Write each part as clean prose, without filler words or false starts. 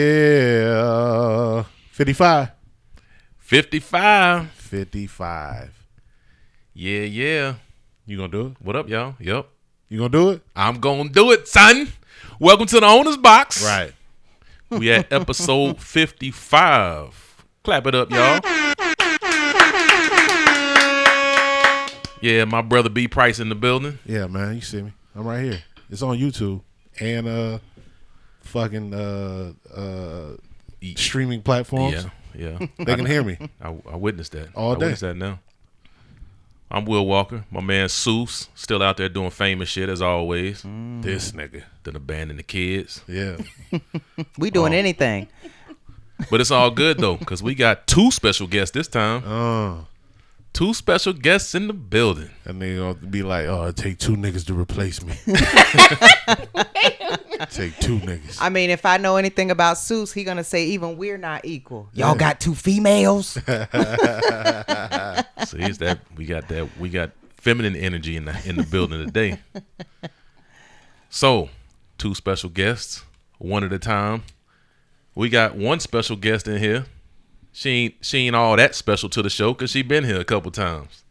Yeah. 55. 55. 55. Yeah. You gonna do it? What up, y'all? Yep. You gonna do it? I'm gonna do it, son. Welcome to the Owner's Box. Right. We at episode 55. Clap it up, y'all. Yeah, my brother B Price in the building. Yeah, man. You see me. I'm right here. It's on YouTube and streaming platforms. Yeah. They can hear me. I witnessed that. All day. I witnessed that now. I'm Will Walker. My man Seuss still out there doing famous shit as always. This nigga. Done abandon the kids. Yeah. We doing anything. But it's all good though, because we got two special guests this time. Two special guests in the building. And they gonna be like, oh, it take two niggas to replace me. Take two niggas. I mean, if I know anything about Seuss, he gonna say even we're not equal. Y'all got two females. See, it's that we got feminine energy in the building today. So, two special guests, one at a time. We got one special guest in here. She ain't all that special to the show because she been here a couple times.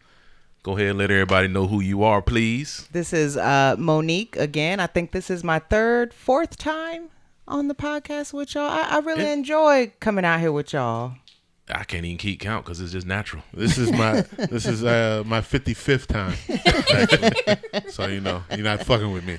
Go ahead and let everybody know who you are, please. This is Monique again. I think this is my fourth time on the podcast with y'all. I really enjoy coming out here with y'all. I can't even keep count because it's just natural. This is my 55th time. Actually. So you know, you're not fucking with me.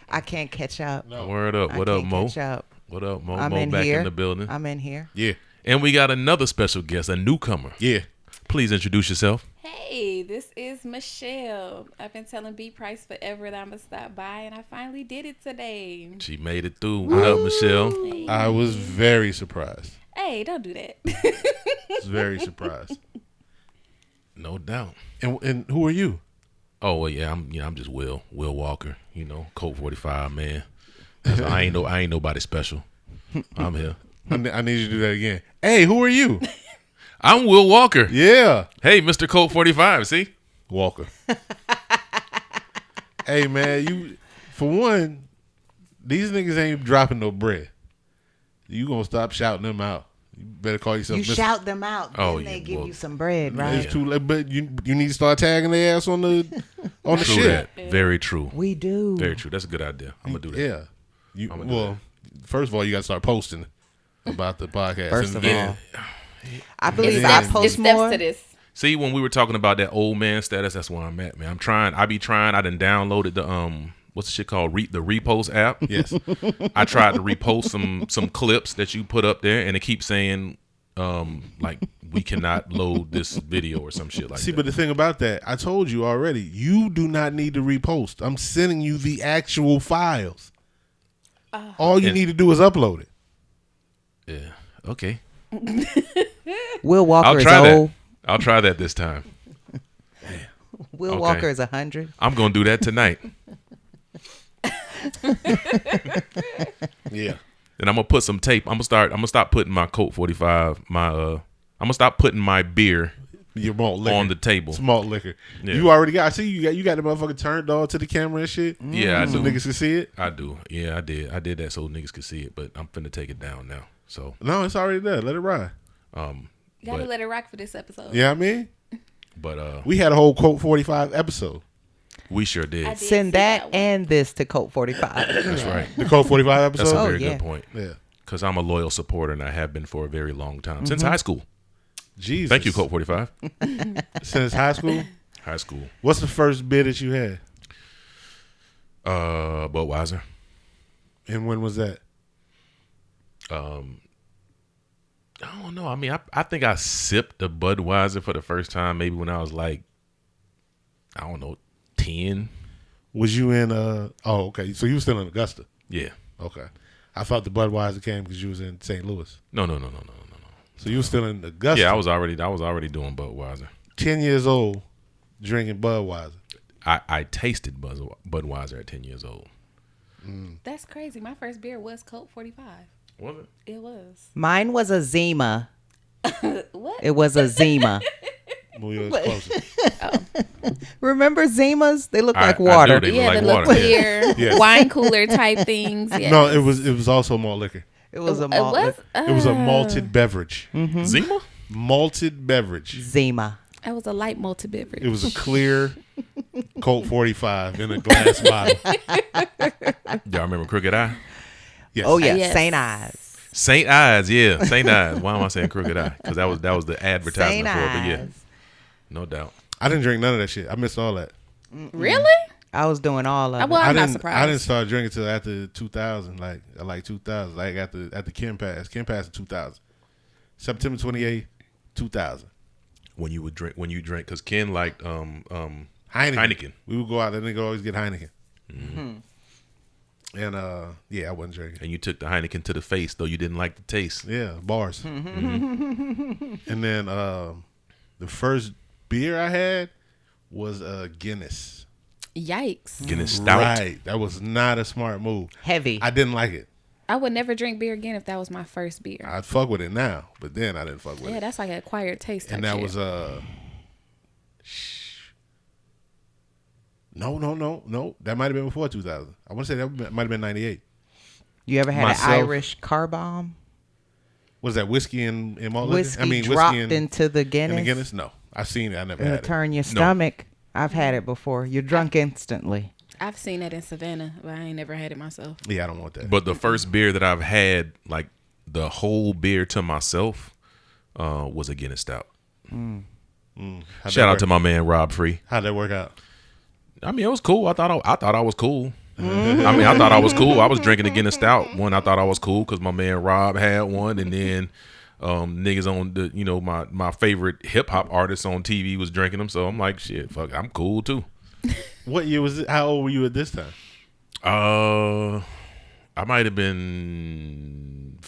I can't catch up. No. Word up. What up, Mo? Catch up. What up, Mo? I'm Mo in back here. in the building. I'm in here. Yeah. And we got another special guest, a newcomer. Yeah. Please introduce yourself. Hey, this is Michelle. I've been telling B Price forever that I'm going to stop by, and I finally did it today. She made it through. What up, Michelle? Hey. I was very surprised. Hey, don't do that. I was very surprised. No doubt. And who are you? Oh well, yeah. I'm just Will Walker. You know, Colt 45 man. So I ain't nobody special. I'm here. I need you to do that again. Hey, who are you? I'm Will Walker. Yeah. Hey, Mr. Colt 45. See, Walker. Hey man, you for one, these niggas ain't dropping no bread. You gonna stop shouting them out. You better call yourself You Mr. shout them out, then they give you some bread, right? It's too late, but you need to start tagging their ass on the true shit. that. Very true. We do. Very true. That's a good idea. I'm gonna do that. Yeah. First of all, you gotta start posting about the podcast. First of then- all, I believe I I It's post steps more. to this. See, when we were talking about that old man status, that's where I'm at, man. I be trying. I done downloaded the what's the shit called? The repost app. Yes. I tried to repost some clips that you put up there, and it keeps saying like we cannot load this video or some shit like that. See, but the thing about that, I told you already, you do not need to repost. I'm sending you the actual files. All you need to do is upload it. Yeah. Okay. Will Walker I'll is try old. that. I'll try that this time. Will Okay. Walker is 100. I'm gonna do that tonight. Yeah. And I'm gonna put some tape. I'm gonna stop putting my Colt 45. I'm gonna stop putting my beer Your malt liquor. on the table. It's malt liquor. Yeah. You already got. I see you got the motherfucker turned on to the camera and shit. Yeah, I so do. niggas can see it. I do. Yeah, I did. I did that so niggas could see it, but I'm finna take it down now. So No, it's already there. Let it ride. Gotta but, let it rock for this episode. Yeah, I mean, but we had a whole Quote 45 episode. we sure did. I did Send see that one. and this to Colt 45. That's right. The Quote 45 episode. That's a Oh, very yeah. good point. Yeah. Because I'm a loyal supporter and I have been for a very long time since high school. Jesus. Thank you, Colt 45. Since high school. High school. What's the first beer that you had? Budweiser. And when was that? I don't know. I mean, I think I sipped a Budweiser for the first time maybe when I was like, I don't know, 10. Was you in? Okay. So you were still in Augusta. Yeah. Okay. I thought the Budweiser came because you was in St. Louis. No. So you were still in Augusta. Yeah, I was already doing Budweiser. 10 years old, drinking Budweiser. I tasted Budweiser at 10 years old. That's crazy. My first beer was Colt 45. Was it? It was. Mine was a Zima. What? It was a Zima. Move yours closer. Remember Zimas? They look like I water. do. They Yeah, look the like little water. clear Yeah. wine cooler type things. Yeah. No, it was also malt liquor. It was a It malt. was. It was a malted beverage. Zima? Malted beverage. Zima. It was a light malted beverage. It was a clear Colt 45 in a glass bottle. Y'all remember Crooked Eye? Yes. Oh yeah, Yes. St. Ives. St. Eyes, yeah. St. Eyes. Why am I saying Crooked Eye? Because that was the advertisement St. for it. But yeah, Ives. no doubt. I didn't drink none of that shit. I missed all that. Really? I was doing all of it. Well, I'm not I surprised. didn't start drinking till after 2000, like 2000, like after Kim passed. Kim passed in 2000, September 28th, 2000. When you drink, because Ken liked Heineken. We would go out. That nigga always get Heineken. Mm-hmm. And yeah, I wasn't drinking. and you took the Heineken to the face, though you didn't like the taste. Yeah, bars. And then the first beer I had was Guinness. Yikes. Guinness stout. Right, that was not a smart move. Heavy. I didn't like it. I would never drink beer again if that was my first beer. I'd fuck with it now, but then I didn't fuck with Yeah, it. that's like an acquired taste type And that shit. was no. That might have been before 2000. I want to say that might have been 98. You ever had Myself. an Irish car bomb? Was that whiskey and malt liquor? Whiskey dropped into the Guinness. in the Guinness? No, I've seen it. I never It'll had it. turn your stomach. I've had it before. You're drunk instantly. I've seen that in Savannah, but I ain't never had it myself. Yeah, I don't want that. But the first beer that I've had, like the whole beer to myself, was a Guinness stout. Shout out to my man Rob Free. How'd that work out? I mean, it was cool. I thought I was cool. I mean, I thought I was cool. I was drinking a Guinness stout. One, I thought I was cool because my man Rob had one, and then niggas on the my favorite hip hop artist on TV was drinking them. So I'm like, shit, fuck, I'm cool too. What year was it? How old were you at this time? I might have been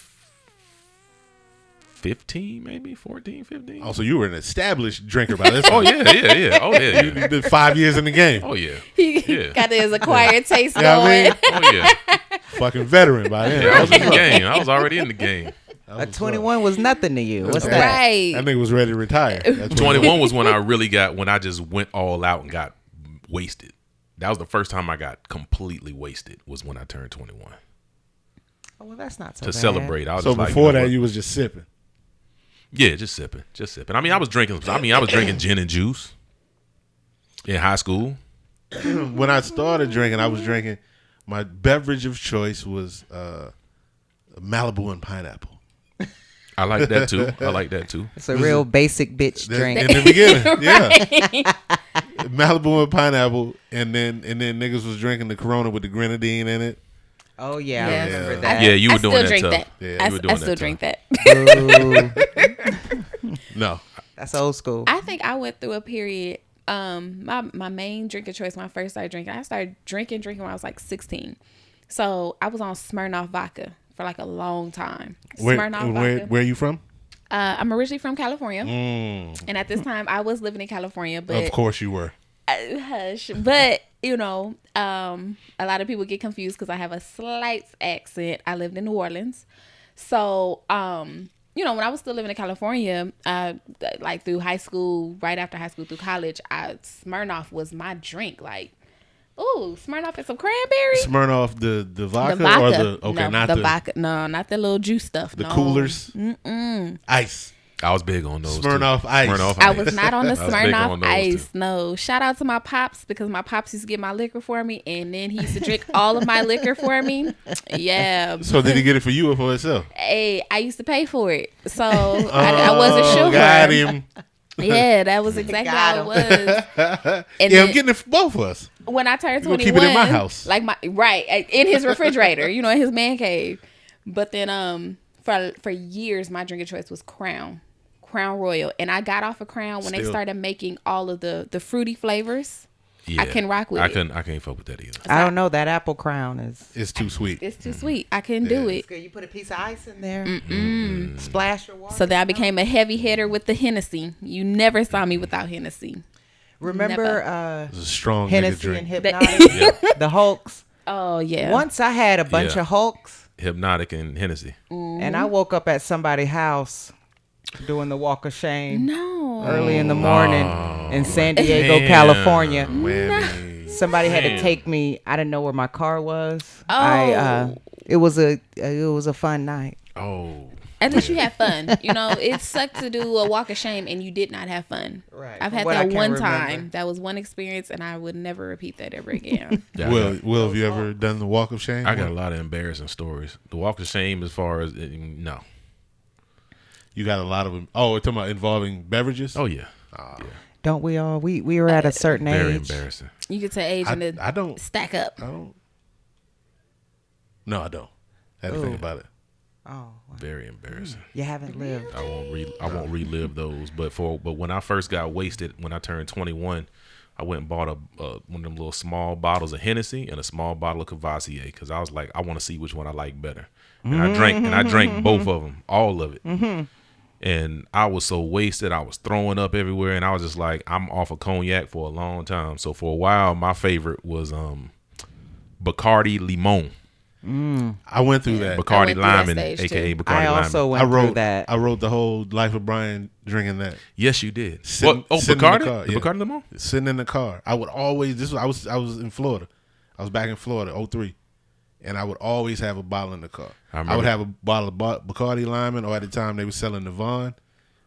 15, maybe 14, 15. Oh, so you were an established drinker by this time. Oh yeah. Oh yeah. You did 5 years in the game. Oh yeah. He Yeah. got his acquired taste You know what I going. mean? Oh yeah. Fucking veteran by then. Yeah, I was in the game. I was already in the game. A 21 was nothing to you. What's that? Right. That nigga was ready to retire. That's 21 was when I just went all out and got wasted. That was the first time I got completely wasted, was when I turned 21. Oh, well, that's not so To bad. celebrate. I was So just like, before you know that, what? you was just sipping. Yeah, just sipping. I mean, I was drinking gin and juice in high school. When I started drinking, I was drinking. My beverage of choice was Malibu and pineapple. I like that too. It's a real basic bitch drink. In the beginning, yeah. Malibu and pineapple, and then niggas was drinking the Corona with the grenadine in it. Oh yeah, Yeah. I remember Yeah. that. Yeah, you were I still doing that drink tough. that. Yeah, you were doing I that still tough. drink that. Boo. No, That's old school. I think I went through a period. My main drink of choice when I first started drinking, I started drinking when I was like 16. So I was on Smirnoff vodka for like a long time. Smirnoff vodka. where are you from? I'm originally from California, and at this time I was living in California. But Of course you were. hush. But a lot of people get confused because I have a slight accent. I lived in New Orleans, so when I was still living in California, like through high school, right after high school through college, Smirnoff was my drink. Like, ooh, Smirnoff and some cranberry. Smirnoff the vodka, The vodka. or the okay, no, not the the vodka. No, not the little juice stuff. the no. coolers. Ice. I was big on those. Smirnoff too. Ice. Smirnoff I Ice. was not on the I was big on Smirnoff those, Ice. too. No. Shout out to my pops because my pops used to get my liquor for me, and then he used to drink all of my liquor for me. Yeah. So did he get it for you or for himself? Hey, I used to pay for it, so I wasn't sure. Got him. Yeah, that was exactly Got how it was. And Yeah, I'm then getting it for both of us. when I turned You 21, gonna keep it in my house. like in his refrigerator, in his man cave. But then for years my drink of choice was Crown Royal, and I got off of Crown when they Still. started making all of the fruity flavors. Yeah. I can rock with I it. can't fuck with that either. I don't know. That apple crown is. It's too sweet. It's too sweet. I couldn't do it. Good. You put a piece of ice in there. Splash your water. So then I became a heavy hitter with the Hennessy. You never saw me without Hennessy. Remember It's a strong nigga Hennessy drink. and Hypnotic? The Hulks. Oh yeah. Once I had a bunch Yeah. of Hulks, Hypnotic and Hennessy. and I woke up at somebody's house doing the walk of shame No. early in the morning in San Diego, Damn. California. Whammy. Somebody had to Damn. take me. I didn't know where my car was. Oh. I It was a fun night. Oh. At least you had fun. You know, it sucked to do a walk of shame and you did not have fun. Right. I've From had what I that can one remember. time. That was one experience, and I would never repeat that ever again. Yeah, Will, have you ever done the walk of shame? I got a lot of embarrassing stories. The walk of shame, as far as no. You got a lot of them. Oh, we're talking about involving beverages? Oh yeah. Don't we all? We were at a certain Very age. embarrassing. You get to age and I don't. stack up. I don't. No, I don't. I had to think about it. Oh, Very embarrassing. you haven't lived. I won't relive those. But when I first got wasted, when I turned 21, I went and bought one of them little small bottles of Hennessy and a small bottle of Cavassier because I was like, I want to see which one I like better. And I drank both of them, all of it. And I was so wasted, I was throwing up everywhere, and I was just like, I'm off of cognac for a long time. So for a while, my favorite was Bacardi Limon. I went through that. Bacardi through that Lyman, stage, aka too. Bacardi I Lyman. also went through that. I wrote the whole Life of Brian drinking that. Yes, you did. Sitting- What? Oh, sitting in the Bacardi? car, The yeah. Bacardi Limon? Sitting in the car. I would always. I was in Florida. I was back in Florida, 03. And I would always have a bottle in the car. I I remember. would have a bottle of Bacardi Lyman, or at the time they were selling the Vaughn,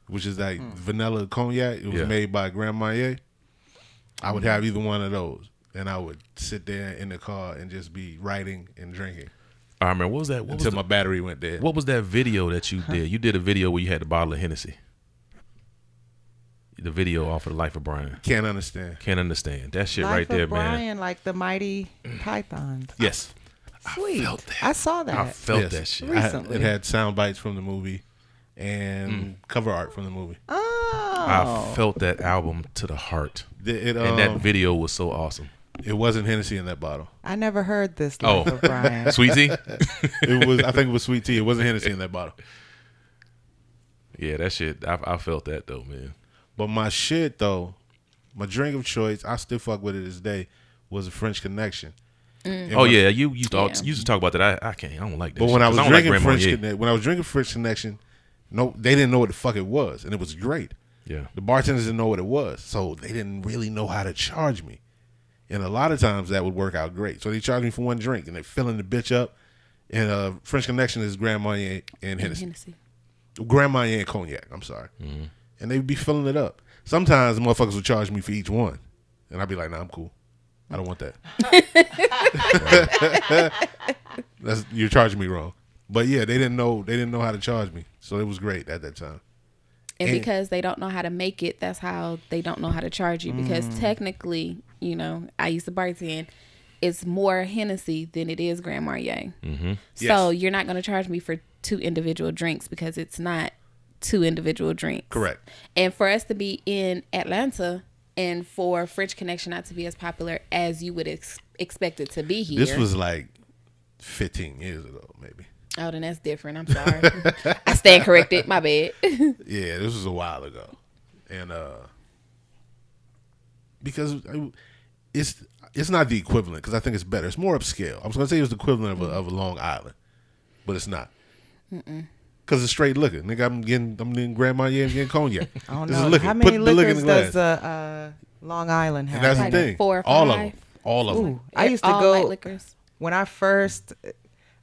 which is like vanilla cognac. It was Yeah. made by Grand Marnier. I would have either one of those, and I would sit there in the car and just be writing and drinking I remember. What was that? until my battery went dead. What was that video that you did? You did a video where you had the bottle of Hennessy. The video off of the Life of Brian. Can't understand. Can't understand that shit Life right there, of man. Brian, like the mighty pythons. Yes, Sweet. felt that. I saw that. I felt Yes. that shit. Recently. It had sound bites from the movie and cover art from the movie. Oh. I felt that album to the heart, It, and that video was so awesome. it wasn't Hennessy in that bottle. I never heard this Life Oh. of Brian. Sweet tea. It was. I think it was sweet tea. It wasn't Hennessy in that bottle. Yeah, that shit. I felt that though, man. But my shit though, my drink of choice, I still fuck with it this day, was a French Connection. And Oh when- yeah, you used to Yeah. used to talk about that. I can't. I don't like that. But shit, when I 'cause was don't like drinking Grand French, Marnier. when I was drinking French Connection, no, they didn't know what the fuck it was, and it was great. Yeah. The bartenders didn't know what it was, so they didn't really know how to charge me. And a lot of times that would work out great. So they charge me for one drink, and they're filling the bitch up. And French Connection is Grand Marnier and Hennessy. Hennessy. Grand Marnier and cognac. I'm sorry. Mm-hmm. And they'd be filling it up. Sometimes the motherfuckers would charge me for each one, and I'd be like, "Nah, I'm cool. I don't want that. You're charging me wrong." But yeah, they didn't know how to charge me, so it was great at that time. And And- because they don't know how to make it, that's how they don't know how to charge you. Because technically, you know, I used to bartend. It's more Hennessy than it is Grand Marnier. Mm-hmm. So Yes. you're not going to charge me for 2 individual drinks because it's not 2 individual drinks. Correct. And for us to be in Atlanta and for French Connection not to be as popular as you would expect it to be here. This was like 15 years ago, maybe. Oh, then that's different. I'm sorry. I stand corrected. My bad. Yeah, this was a while ago, and because it's not the equivalent, because I think it's better. It's more upscale. I was gonna say it was the equivalent of a Long Island, but it's not. Because it's straight liquor, nigga. I'm getting Grand Marnier and getting cognac. I don't This is know. liquor. How Put many the liquor in liquors the glass. does Long Island have? And that's Like the thing. 4 or All of 5. them. All of them. Ooh, I used to All go light liquors. when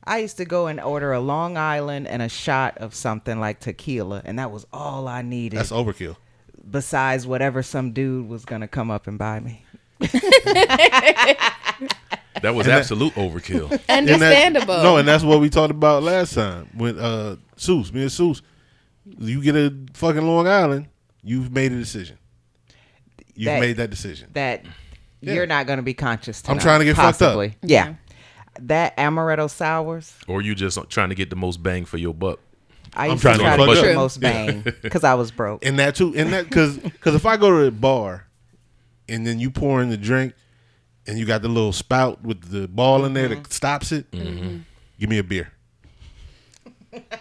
I used to go and order a Long Island and a shot of something like tequila, and that was all I needed. That's overkill. Besides whatever some dude was gonna come up and buy me. That was absolute overkill. And Understandable. and that's what we talked about last time with Seuss. Me and Seuss. You get a fucking Long Island, you've made a decision. You've made that decision. That Yeah. you're not gonna be conscious tonight. I'm trying to get fucked up. possibly. Yeah. That amaretto sours. Or you just trying to get the most bang for your buck. I I'm used trying to to try get to fucked get the up. most bang because I was broke. And that too, and that because if I go to a bar and then you pour in the drink and you got the little spout with the ball in there that stops it, give me a beer.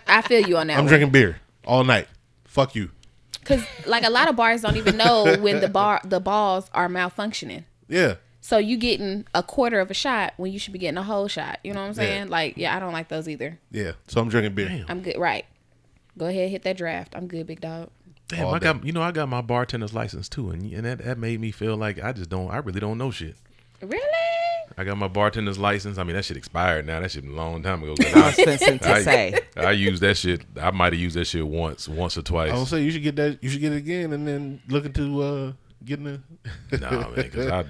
I feel you on that. I'm drinking beer all night. Fuck you. Because like a lot of bars don't even know when the balls are malfunctioning. Yeah. So you getting a quarter of a shot when you should be getting a whole shot. You know what I'm saying? Yeah. Like, yeah, I don't like those either. Yeah. So I'm drinking beer. I'm good. Right. Go ahead, hit that draft. I'm good, big dog. Damn, All I day. got my bartender's license too, and that made me feel like I really don't know shit. Really? I got my bartender's license. I mean, that shit expired now. That shit a long time ago. I was fixing to say. I used that shit. I might have used that shit once or twice. I would say you should get that. You should get it again, and then look into getting a. Nah, man, because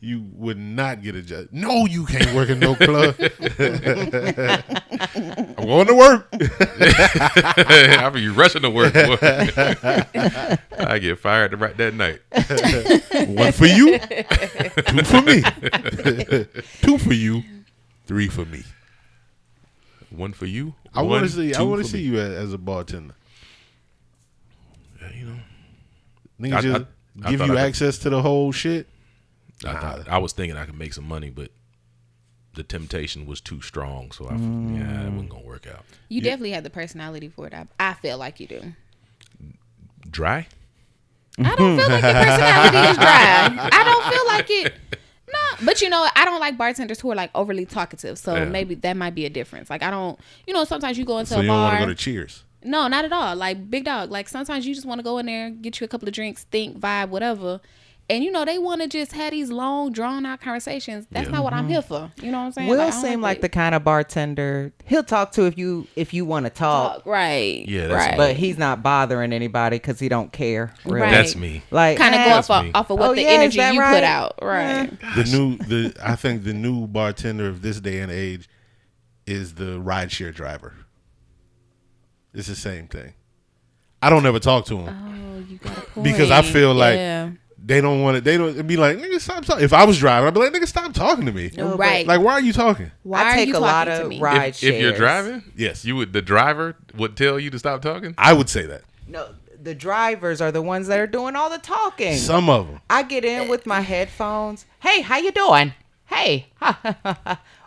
you would not get a job. No, you can't work in no club. I'm going to work. I be rushing to work. Boy. I get fired right that night. 1 for you, 2 for me, 2 for you, 3 for me. 1 for you. I want to see. I want to for see me. you as a bartender. Yeah, you know, Nigga just I give thought you I could- access to the whole shit. I was thinking I could make some money, but the temptation was too strong, so it wasn't gonna work out. You definitely have the personality for it. I feel like you do. Dry? I don't feel like your personality is dry. I don't feel like it. No, but you know, I don't like bartenders who are like overly talkative. So maybe that might be a difference. Like I don't, you know, sometimes you go into So a you don't bar. want to go to Cheers. No, not at all. Like big dog. Like sometimes you just want to go in there, get you a couple of drinks, think, vibe, whatever. And you know they want to just have these long, drawn out conversations. That's not what I'm here for. You know what I'm saying? Will like, I don't seem like it. the kind of bartender he'll talk to if you want to talk, right. Yeah, that's right. but he's not bothering anybody because he don't care. Really. Right. That's me. Like Kind of eh, go That's me. off of what Oh, the yeah, is energy that you right? put out. Right. I think the new bartender of this day and age is the rideshare driver. It's the same thing. I don't ever talk to him Oh, you got a point. because I feel like Yeah. they don't want it. They don't be like, nigga, stop talking. If I was driving, I'd be like, nigga, stop talking to me. No, but- Right. Like, why are you talking? Why I are take you a lot talking to of me? ride If you're shares. driving, Yes. the driver would tell you to stop talking. I would say that. No, the drivers are the ones that are doing all the talking. Some of them. I get in with my headphones. Hey, how you doing? Hey,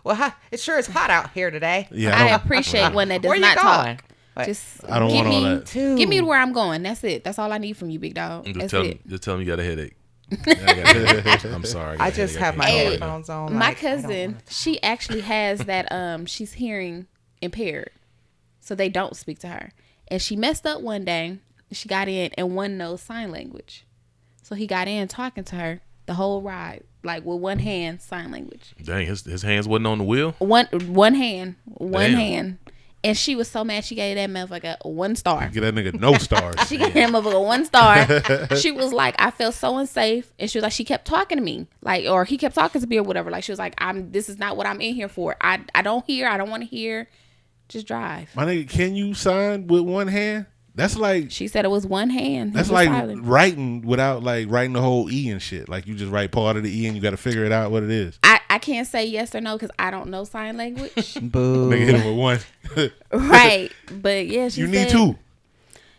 well, it sure is hot out here today. Yeah, I appreciate when that does Where you not going? talk. What? Just I don't give want all me, that. Give me to where I'm going. That's it. That's all I need from you, big dog. Just That's tell it. them you got a headache. I got a headache. I'm sorry. I just have my can't talk right headphones on. My like, I don't cousin, wanna- she actually has that. She's hearing impaired, so they don't speak to her. And she messed up one day. She got in, and one knows sign language, so he got in talking to her the whole ride, like with one hand, sign language. now. Dang, his hands wasn't on the wheel. One hand, one Damn. hand. And she was so mad she gave that motherfucker a 1 star. Get that nigga no stars. She gave that motherfucker a 1 star. She was like, I felt so unsafe. And she was like, she kept talking to me. Like, or he kept talking to me or whatever. Like, she was like, this is not what I'm in here for. I don't hear. I don't want to hear. Just drive. My nigga, can you sign with one hand? That's like She said it was one hand. He that's was like silent. writing without like writing the whole E and shit. Like you just write part of the E and you got to figure it out what it is. I can't say yes or no because I don't know sign language. Boo. Nigga hit him with one. Right. But yeah, she You said, need two.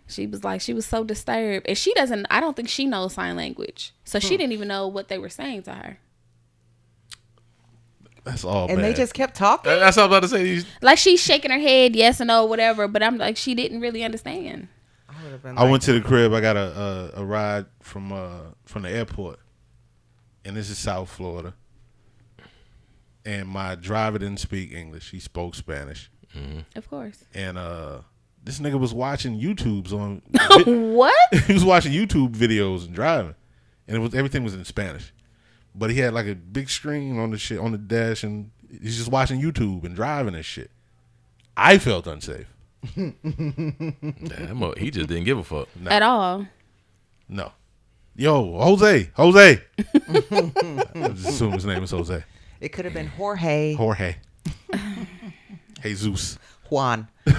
She was like, she was so disturbed. And she doesn't, I don't think she knows sign language. So she didn't even know what they were saying to her. That's all And bad. they just kept talking. That's what I was about to say. Like she's shaking her head, yes or no, whatever. But I'm like, she didn't really understand. I went to the crib. I got a ride from the airport, and this is South Florida. And my driver didn't speak English; he spoke Spanish. Of course. And this nigga was watching YouTubes on. What? He was watching YouTube videos and driving, and everything was in Spanish. But he had like a big screen on the shit on the dash, and he's just watching YouTube and driving and shit. I felt unsafe. Damn, he just didn't give a fuck. At all. No. Yo, Jose. I just assume his name is Jose. It could have been Jorge. Jorge. Jesus. Juan. You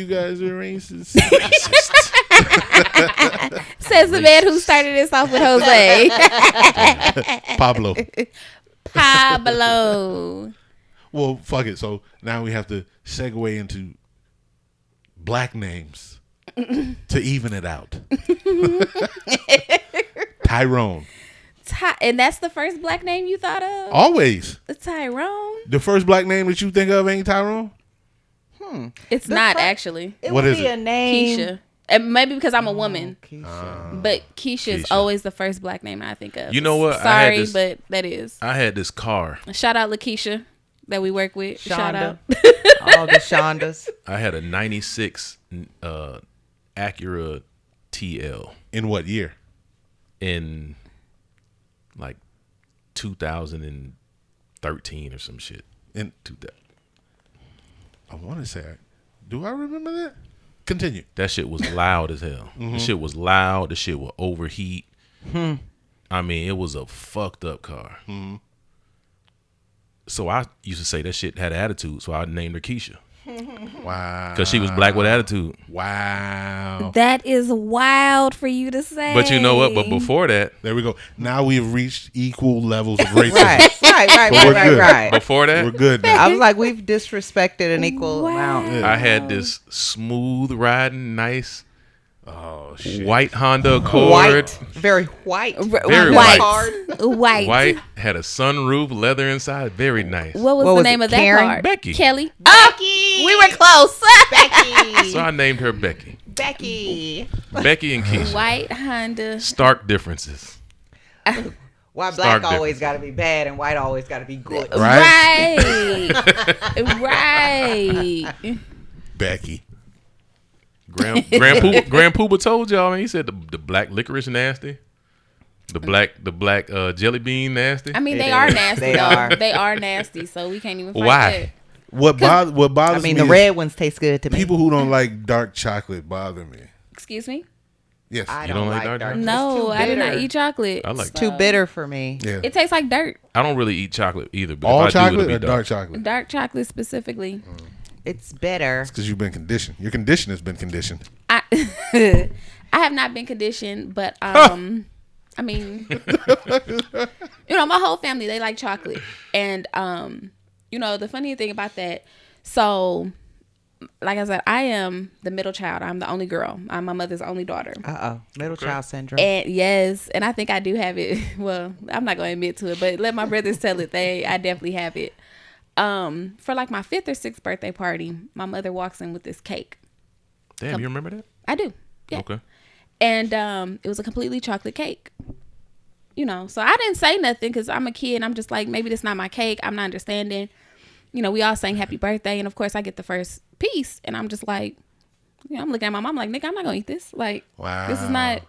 guys are racist. Says the man who started this off with Jose. Pablo. Pablo. Well, fuck it. So now we have to segue into black names to even it out. Tyrone. And that's the first black name you thought of? Always. Tyrone? The first black name that you think of ain't Tyrone? It's The not fir- actually. It What would is be it? a name. Keisha. And maybe because I'm a woman. Keisha. But Keisha is Keisha. always the first black name I think of. You know what? I had Sorry, this- but that is. I had this car. Shout out LaKeisha that we work with. Shout out. Shonda. All the Shondas. I had a 96 Acura TL In what year? in like 2002. 13 or some shit. into that. I want to say, do I remember that? Continue. That shit was loud as hell. The shit was loud. The shit would overheat. I mean, it was a fucked up car. So I used to say that shit had attitude. So I named her Keisha. Wow. Because she was black with attitude. Wow. That is wild for you to say. But you know what? But before that, There we go. Now we've reached equal levels of racism. Right. before that, We're good now. I was like, we've disrespected an equal amount. Yeah. I had this smooth riding, nice Oh shit. white Honda Accord. White, very white, Very white. white. White. White, had a sunroof, leather inside, very nice. What was What the was name it, of that Karen? car? Becky. Kelly. Becky. We were close. Becky. So I named her Becky. Becky. Becky and Keisha. White Honda. Stark differences. Why Stark black always got to be bad and white always got to be good. Right? Right. Becky. Grand Pooba told y'all, man. He said the black licorice nasty. The black jelly bean nasty. I mean, It they are is. nasty. They though. are. They are nasty, so we can't even fight Why? that. What bothers I mean, me the is red ones taste good to me. people who don't like dark chocolate bother me. Excuse me? Yes. I You don't like dark chocolate? No, I do not eat chocolate. I like Too bitter for me. Yeah. It tastes like dirt. I don't really eat chocolate either. But All if I do, chocolate it'll or be dark chocolate? Dark chocolate specifically. It's bitter. Because you've been conditioned. Your condition has been conditioned. I I have not been conditioned, but I mean, my whole family, they like chocolate. And the funny thing about that, so like I said, I am the middle child. I'm the only girl. I'm my mother's only daughter. Middle child syndrome. And yes, and I think I do have it. Well, I'm not going to admit to it, but let my brothers tell it. I definitely have it. For like my 5th or 6th birthday party, my mother walks in with this cake. Damn, you remember that? I do. Yeah. Okay. And it was a completely chocolate cake. So I didn't say nothing because I'm a kid. I'm just like, maybe that's not my cake. I'm not understanding. We all sang happy birthday. And of course I get the first piece. And I'm just like, I'm looking at my mom like, nigga, I'm not going to eat this. Like, Wow. this is not.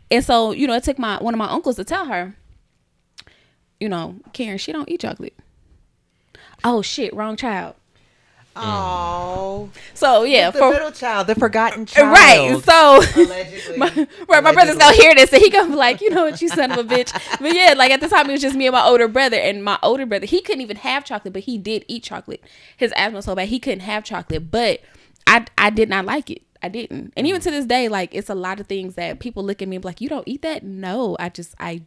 And so, it took one of my uncles to tell her, Karen, she don't eat chocolate. Oh shit, wrong child. Oh. So yeah, The middle child, the forgotten child. right. So Allegedly. my brother's gonna hear this and he gonna be like, you son of a bitch. But yeah, like at the time it was just me and my older brother, and my older brother, he couldn't even have chocolate, but he did eat chocolate. His asthma was so bad he couldn't have chocolate, but I did not like it. I didn't. And even to this day, like, it's a lot of things that people look at me and be like, you don't eat that? No, I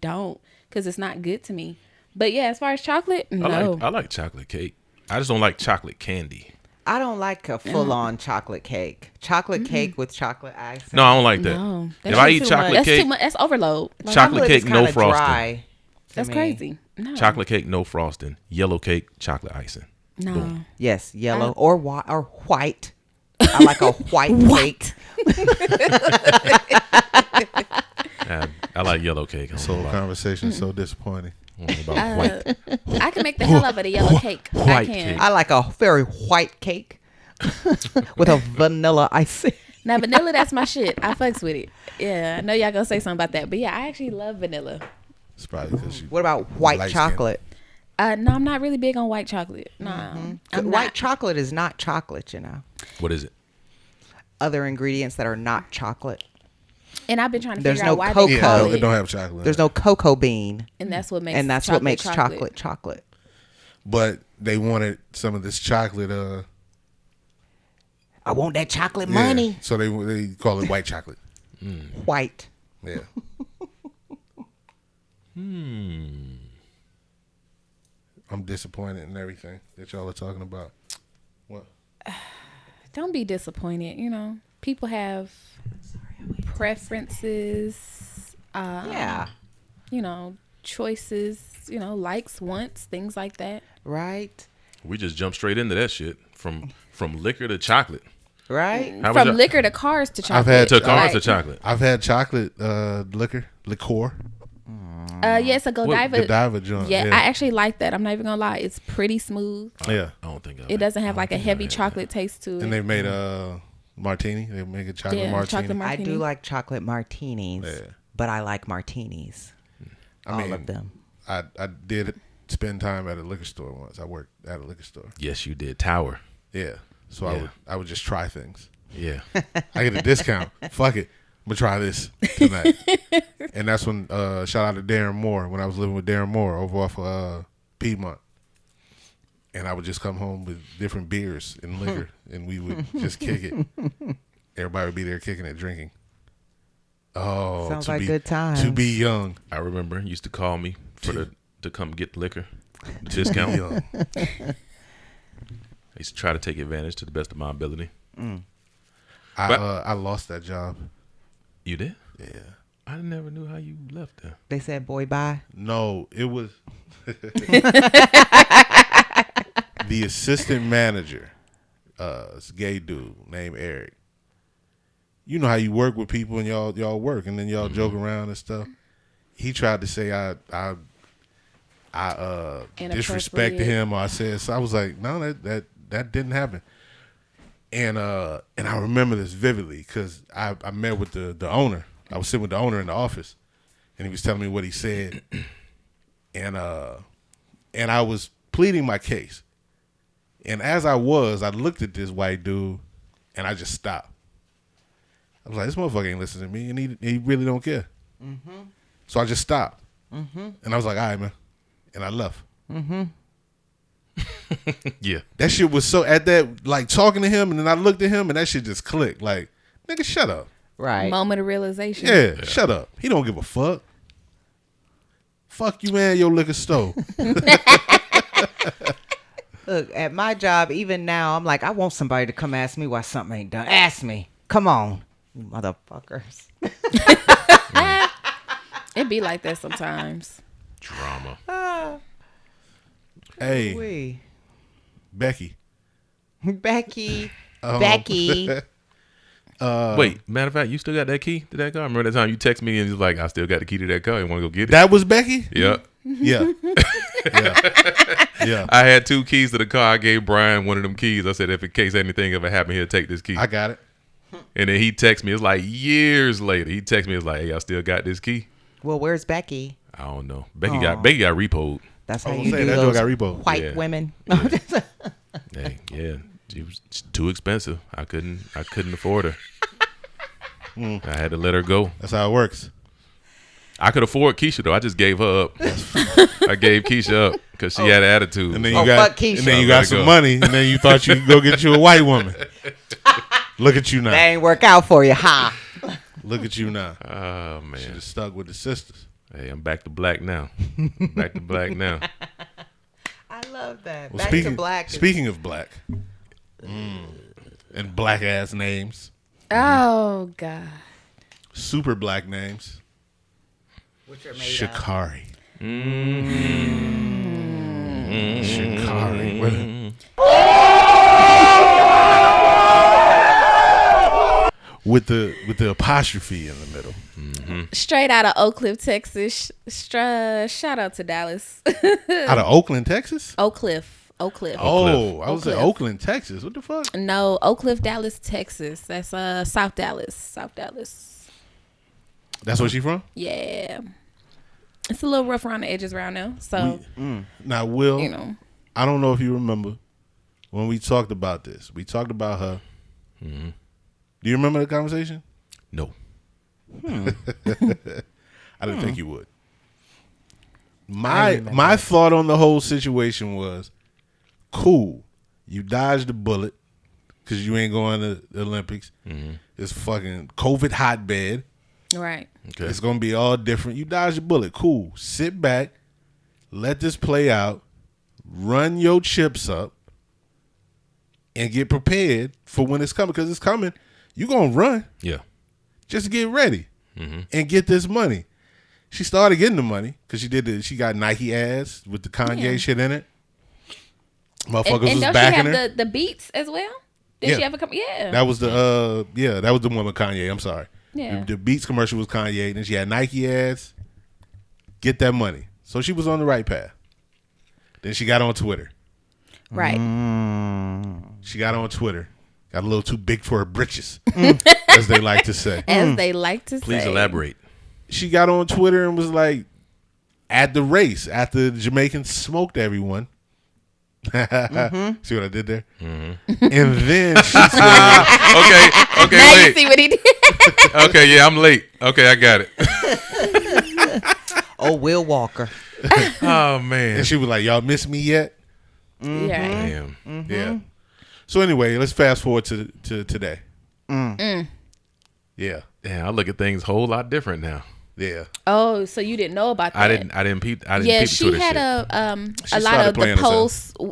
don't, because it's not good to me. But yeah, as far as chocolate, no. I like chocolate cake. I just don't like chocolate candy. I don't like a full-on chocolate cake. Chocolate cake with chocolate icing. No, I don't like that. No, If I eat too chocolate much. That's cake, too much. That's overload. Like, Chocolate cake, It's no kinda frosting. dry to that's me. crazy. No. chocolate cake, no frosting. Yellow cake, chocolate icing. No. Boom. Yes, yellow or white. I like a white cake. I like yellow cake. I don't So know why. conversation is so disappointing. I don't know about white. I can make the hell of it a yellow cake. I White can. cake. I like a very white cake with a vanilla icing. Now vanilla, that's my shit. I fucks with it. Yeah, I know y'all gonna say something about that, but yeah, I actually love vanilla. It's probably because you. What about white Light skin. chocolate? No, I'm not really big on white chocolate. No, I'm White not. chocolate is not chocolate, What is it? Other ingredients that are not chocolate. And I've been trying to There's figure no out why cocoa. they Yeah, call it it. don't have chocolate. in There's it. no cocoa bean, And that's what makes and that's what makes chocolate. But they wanted some of this chocolate. I want that chocolate Yeah. money. So they call it white chocolate. White. Yeah. I'm disappointed in everything that y'all are talking about. What? Don't be disappointed. People have preferences. Yeah. Choices. Likes, wants, things like that. Right. We just jumped straight into that shit from liquor to chocolate. Right. How was From your- liquor to cars to chocolate. I've had To cars to Like, chocolate. I've had chocolate liqueur. Yeah, it's a Godiva. Godiva joint. Yeah, Yeah. I actually like that. I'm not even gonna lie. It's pretty smooth. Yeah. I don't think It doesn't have like a heavy chocolate taste to it. And they made a martini. They make a chocolate Yeah, martini. chocolate I martini. do like chocolate martinis, Yeah. but I like martinis. I All mean, of them. I did spend time at a liquor store once. I worked at a liquor store. Yes, you did. Tower. Yeah. So Yeah. I would just try things. Yeah. I get a discount. Fuck it. I'm gonna try this tonight. And that's when shout out to Darren Moore when I was living with Darren Moore over off Piedmont. And I would just come home with different beers and liquor and we would just kick it. Everybody would be there kicking it, drinking. Oh, Sounds like good times. To be young. I remember he used to call me to come get liquor, the discount. Young. I used to try to take advantage to the best of my ability. I lost that job. You did? Yeah. I never knew how you left there. They said, boy, bye. No, it was the assistant manager, this gay dude named Eric. You know how you work with people and y'all work and then y'all joke around and stuff. He tried to say I disrespected him or I said so. I was like, no, that didn't happen. And I remember this vividly because I met with the owner. I was sitting with the owner in the office, and he was telling me what he said, and I was pleading my case. And as I looked at this white dude, and I just stopped. I was like, this motherfucker ain't listening to me, and he really don't care. Mm-hmm. So I just stopped, and I was like, all right, man, and I left. Mm-hmm. Yeah. That shit was so at that like talking to him, and then I looked at him, and that shit just clicked. Like, nigga, shut up. Right. Moment of realization. Yeah, shut up. He don't give a fuck. Fuck you, man. Your liquor store. Look, at my job, even now, I'm like, I want somebody to come ask me why something ain't done. Ask me. Come on, you motherfuckers. It be like that sometimes. Drama. Hey, Wee. Becky. Becky. Um, Becky. Wait, matter of fact, you still got that key to that car? Remember that time you text me and you was like, I still got the key to that car. You want to go get it? That was Becky? Yeah. Yeah. Yeah. I had 2 keys to the car. I gave Brian one of them keys. I said, if in case anything ever happened here, take this key. I got it. And then he texted me. It was like years later. He texted me. It was like, hey, I still got this key. Well, where's Becky? I don't know. Becky got repoed. That's I how was you saying, do that joke those got repoed. white Yeah. women. Hey, yeah. She was too expensive. I couldn't afford her. I had to let her go. That's how it works. I could afford Keisha though. I just gave her up. I gave Keisha up because she had attitude. And then So- you got fuck Keisha. and then you I got let it some go. money, and then you thought you could go get you a white woman. Look at you now. That ain't work out for you, ha. Look at you now. oh Should man. have stuck with the sisters. Hey, I'm back to black now. Back to black now. I love that. Well, Back speaking, to black. Speaking of black, and black ass names, Oh God. super black names, Which are made Sha'Carri. Sha'Carri. With the apostrophe in the middle. Straight out of Oak Cliff, Texas. Shout out to Dallas. Out of Oakland, Texas? Oak Cliff. Oh, I was Oak at Cliff. Oakland, Texas. What the fuck? No, Oak Cliff, Dallas, Texas. That's South Dallas. That's where she from? Yeah. It's a little rough around the edges around now. So, Now, Will, you know. I don't know if you remember when we talked about this. We talked about her. Do you remember the conversation? No. I didn't think you would. My thought on the whole situation was, cool, you dodged the bullet because you ain't going to the Olympics. It's fucking COVID hotbed. Right. Okay. It's going to be all different. You dodged the bullet. Cool. Sit back. Let this play out. Run your chips up. And get prepared for when it's coming. Because it's coming. You going to run. Yeah. Just get ready. And get this money. She started getting the money because she got Nike ads with the Kanye shit in it. Motherfuckers And was don't she backing have her. the beats as well? Did Yeah. she ever come? Yeah. That was that was the one with Kanye. I'm sorry. Yeah. The Beats commercial was Kanye. Then she had Nike ads. Get that money. So she was on the right path. Then she got on Twitter. Right. She got on Twitter. Got a little too big for her britches, as they like to say. As they like to say. Please elaborate. She got on Twitter and was like, at the race after the Jamaicans smoked everyone. See what I did there? And then she said, Okay, Now you wait. see what he did. Okay, yeah, I'm late. Okay, I got it. Oh, Will Walker. Oh man. and she was like, y'all miss me yet? Yeah. Damn. Yeah. So anyway, let's fast forward to today. Yeah. Damn, I look at things a whole lot different now. Yeah. Oh, so you didn't know about that? I didn't peep. Yeah, the she Twitter had shit. She a lot started of playing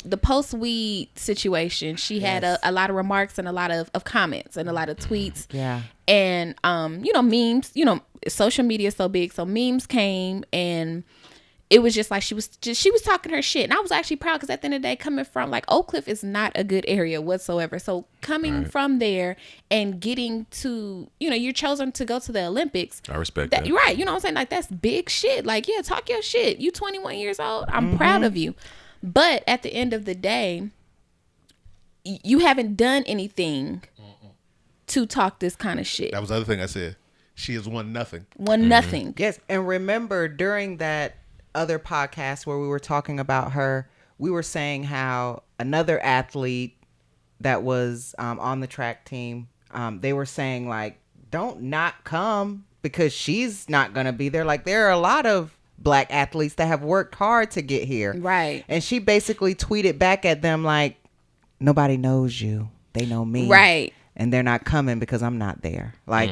the post weed situation. She had a lot of remarks and a lot of comments and a lot of tweets. Yeah. And memes. Social media is so big, so memes came, and it was just like she was talking her shit, and I was actually proud because at the end of the day, coming from like Oak Cliff is not a good area whatsoever. So coming from there and getting to you're chosen to go to the Olympics. I respect that. You're right. You know what I'm saying? Like that's big shit. Like yeah, talk your shit. You 21 years old. I'm proud of you. But at the end of the day, you haven't done anything to talk this kind of shit. That was the other thing I said. She has won nothing. Nothing. Yes, and remember during that other podcast where we were talking about her, we were saying how another athlete that was on the track team, they were saying like, don't not come because she's not going to be there. Like there are a lot of black athletes that have worked hard to get here. Right. And she basically tweeted back at them like, nobody knows you. They know me. Right. And they're not coming because I'm not there. Like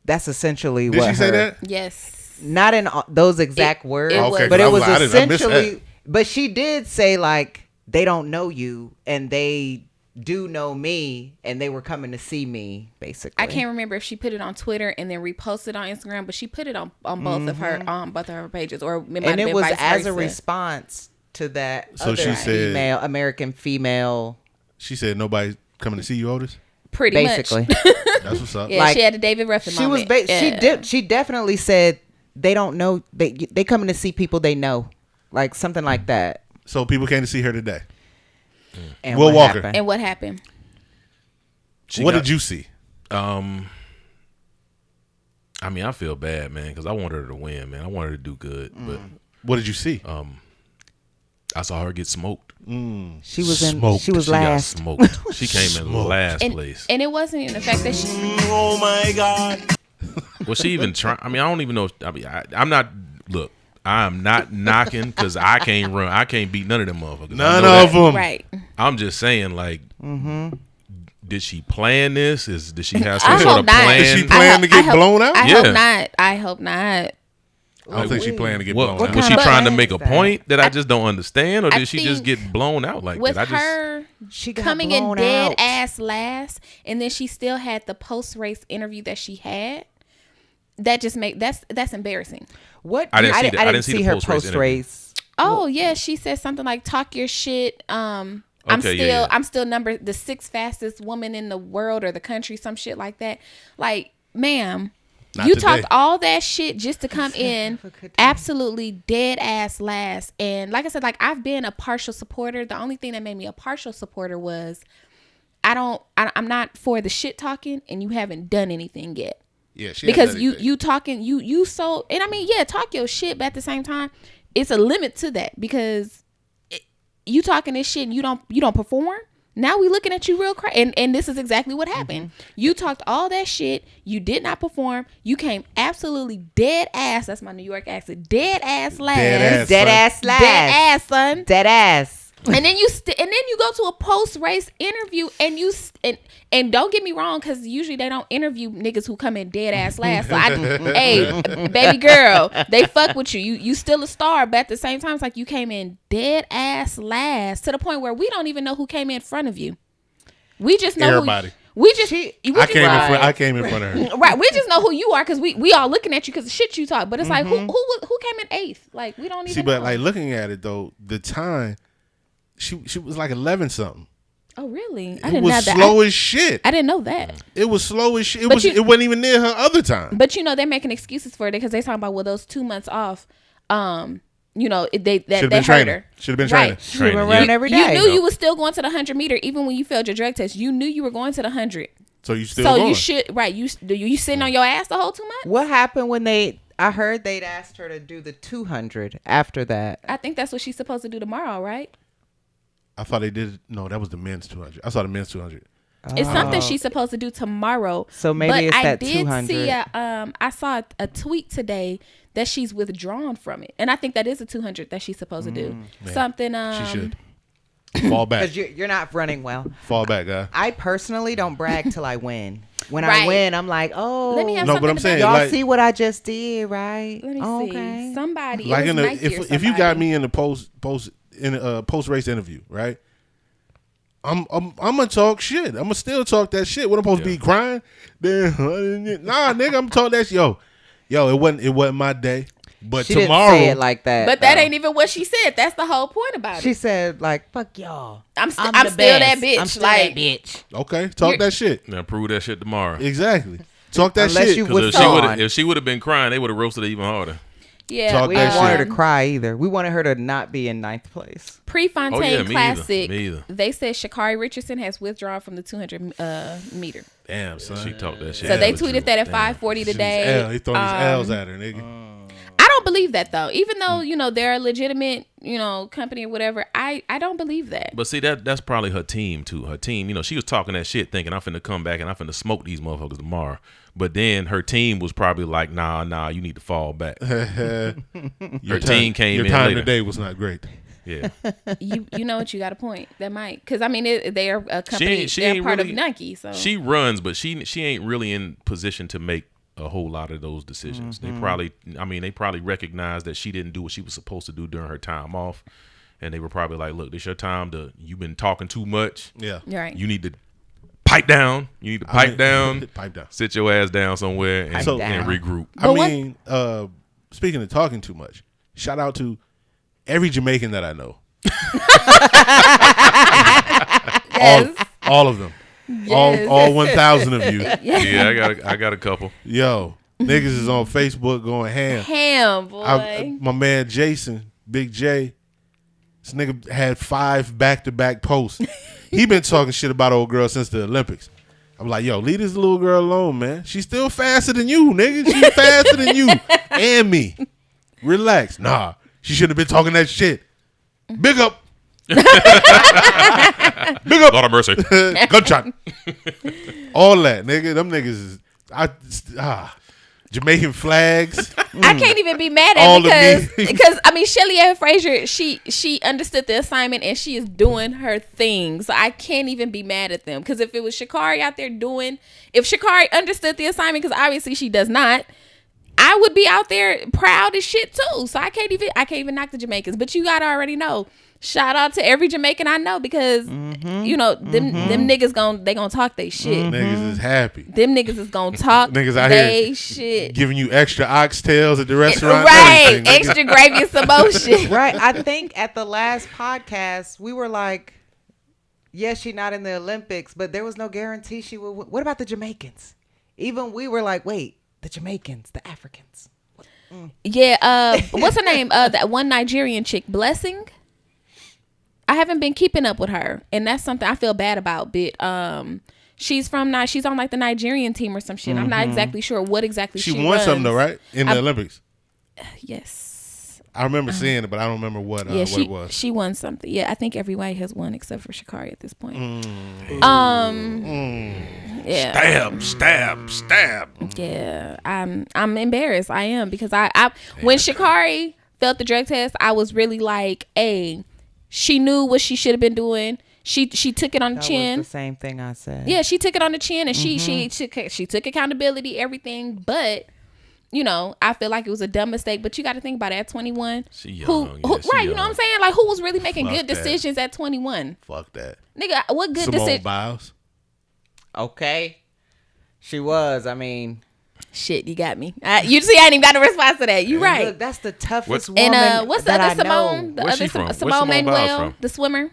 that's essentially Did what she say that? Yes. Not in those exact words, Okay, but it was I missed that. essentially. But she did say like they don't know you and they do know me, and they were coming to see me. Basically, I can't remember if she put it on Twitter and then reposted on Instagram, but she put it on both of her pages, or it might have and it been was vice as versa. a response to that So other she said- American female. She said nobody's coming to see you, Otis. Pretty Basically, much. That's what's up. Yeah, Like, she had a David Ruffin she was. moment. She definitely said they don't know. They coming to see people they know, like something like that. So people came to see her today. And Will what Walker. happened? And what happened? What did you see? I mean, I feel bad, man, because I want her to win, man. I want her to do good, but What did you see? I saw her get smoked. She was in. Smoked. She was She got last. smoked. She came in Smoked. last And, place. and it wasn't even the fact that she. Oh my God. Was she even trying? I mean, I don't even know. I'm not. Look, I'm not knocking because I can't run. I can't beat none of them motherfuckers. None I know of that. them. Right. I'm just saying, like, did she plan this? Did she have I some sort hope of not. plan? Did she plan to get blown out? I Yeah. hope not. I hope not. I don't think she planned to get What, blown out. was she kind of trying to plan make a is that? point that I just don't understand, or I did she just think get blown out like With that? her She got coming in blown dead out. ass last, and then she still had the post race interview that she had. That just that's embarrassing. What? I didn't see the- I didn't see the her post-race post race. Oh yeah, she said something like "talk your shit." I'm Okay, yeah. still the 6th fastest woman in the world or the country, some shit like that. Like, ma'am, Not you today. talked all that shit just to come in absolutely dead ass last. And like I said, like I've been a partial supporter. The only thing that made me a partial supporter was I'm not for the shit talking, and you haven't done anything yet. Yeah, she Because hasn't you done anything. you talking you so, and I mean, yeah, talk your shit, but at the same time it's a limit to that, because you talking this shit and you don't perform. Now we looking at you real crazy, and this is exactly what happened. You talked all that shit, you did not perform, you came absolutely dead ass. That's my New York accent. Dead ass last. Dead Dead son. ass last. Dead ass, son. Dead ass. And then you go to a post race interview, and and don't get me wrong, because usually they don't interview niggas who come in dead ass last. So hey, baby girl, they fuck with you. You still a star, but at the same time, it's like you came in dead ass last, to the point where we don't even know who came in front of you. We just know Everybody. We just I came in front of her. right. We just know who you are, because we all looking at you because the shit you talk. But it's like who came in 8th? Like we don't even See, know. but like looking at it though, the time she was like 11 something. Oh really? It was slow as shit. I didn't know that. It was slow as shit. It But was. you- It wasn't even near her other time. But they're making excuses for it, because they talking about, well, those 2 months off, they Should have they been hurt training. her. Should have been Right. training. She been Training, running yeah. every You day. knew you was still going to the 100 meter, even when you failed your drug test. You knew you were going to the 100. So you still So going. you should, right? You sitting on your ass the whole 2 months? What happened when they I heard they'd asked her to do the 200 after that. I think that's what she's supposed to do tomorrow, right? I thought they did. No, that was the men's 200. I saw the men's 200. It's something she's supposed to do tomorrow. So maybe but it's I that did 200. see I saw a tweet today that she's withdrawn from it, and I think that is a 200 that she's supposed to do. Man, Something. She should fall back. Because you're not running well. Fall back, guy. I personally don't brag till I win. When I Right. win, I'm like, oh, Let me have No, something but I'm to saying, back- y'all like- see what I just did, right? Let me Okay. see. Somebody. Like it was in the, Nike or if you got somebody. me in the post race interview, right? I'm gonna talk shit. I'm gonna still talk that shit. What I'm supposed to be crying? Then nah, nigga, I'm gonna talk that shit. Yo, it wasn't my day. But She tomorrow, didn't say it like that. But that ain't even what she said. That's the whole point about She it. said like, fuck y'all. I'm still the that best. bitch. I'm still like, that bitch. okay, talk that shit. Now prove that shit tomorrow. Exactly. Talk that Unless shit. you Because withdrawn. if she would have been crying, they would have roasted her even harder. yeah. Talk We that didn't want her shit. to cry either. We wanted her to not be in 9th place. Prefontaine Oh, yeah, me either. Classic. Me either. They said Sha'Carri Richardson has withdrawn from the 200 meter. Damn, son. She talked that shit. So they That was tweeted true. that at Damn. 5:40 today. He throwing his L's at her, nigga. I don't believe that though. Even though they're a legitimate company or whatever, I don't believe that. But see, that's probably her team too. Her team, she was talking that shit, thinking I'm finna come back and I'm finna smoke these motherfuckers tomorrow. But then her team was probably like, nah, you need to fall back. Her team came Your in time later. today was not great. Yeah, you know what, you got a point. That might, because I mean they are a company. she they're ain't part really- of Nike. So she runs, but she ain't really in position to make a whole lot of those decisions. They probably recognized that she didn't do what she was supposed to do during her time off, and they were probably like, look, this your time you've been talking too much. Yeah. right. You need to pipe down. You need to pipe down. Pipe down. Sit your ass down somewhere and, Pipe and down. regroup. I But what- mean, speaking of talking too much, shout out to every Jamaican that I know. Yes. All of them. Yes. All 1,000 of you. Yeah, I got a couple. Yo, niggas is on Facebook going ham. Ham, boy. My man Jason, Big J, this nigga had 5 back-to-back posts. He been talking shit about old girl since the Olympics. I'm like, yo, leave this little girl alone, man. She's still faster than you, nigga. She's faster than you and me. Relax. Nah, she shouldn't have been talking that shit. Big up. Big up. Lord of mercy. Gunshot. All that, nigga. Them niggas is Jamaican flags. I can't even be mad All at of me. because I mean Shelly Ann Frazier, she understood the assignment and she is doing her thing. So I can't even be mad at them. Because if it was Sha'Carri out there if Sha'Carri understood the assignment, because obviously she does not, I would be out there proud as shit too. So I can't even knock the Jamaicans. But you gotta already know. Shout out to every Jamaican I know because them niggas gonna talk they shit. Niggas is happy. Them niggas is gonna talk Niggas out they here shit. giving you extra oxtails at the restaurant. Right, and everything, nigga. extra gravy and some more shit. Right. I think at the last podcast, we were like, yes, she's not in the Olympics, but there was no guarantee she would win. What about the Jamaicans? Even we were like, wait, the Jamaicans, the Africans. Yeah, what's her name? That one Nigerian chick, Blessing. I haven't been keeping up with her, and that's something I feel bad about. But she's she's on like the Nigerian team or some shit. I'm not exactly sure what exactly She she won runs. something though, right? In the Olympics. Yes. I remember seeing it, but I don't remember what Yeah, it was. she won something. Yeah, I think every white has won except for Sha'Carri at this point. Yeah. Stab. Yeah, I'm embarrassed. I am because I when Sha'Carri felt the drug test, I was really like, hey, she knew what she should have been doing. She took it on the That chin. was the same thing I said. Yeah, she took it on the chin, and she took accountability, everything. But I feel like it was a dumb mistake. But you got to think about it at 21. She young. Yeah, she right? You know young. what I'm saying? Like, who was really making Fuck good that. decisions at 21? Fuck that. Nigga, what good Simone decision? Biles. Okay. She was. I mean, Shit, you got me. You see, I ain't even got a response to that. You right. look, that's the toughest What's- woman And what's the that other I know. Simone? The Where's other she from? Where's Simone Simone Biles Manuel, from? the swimmer.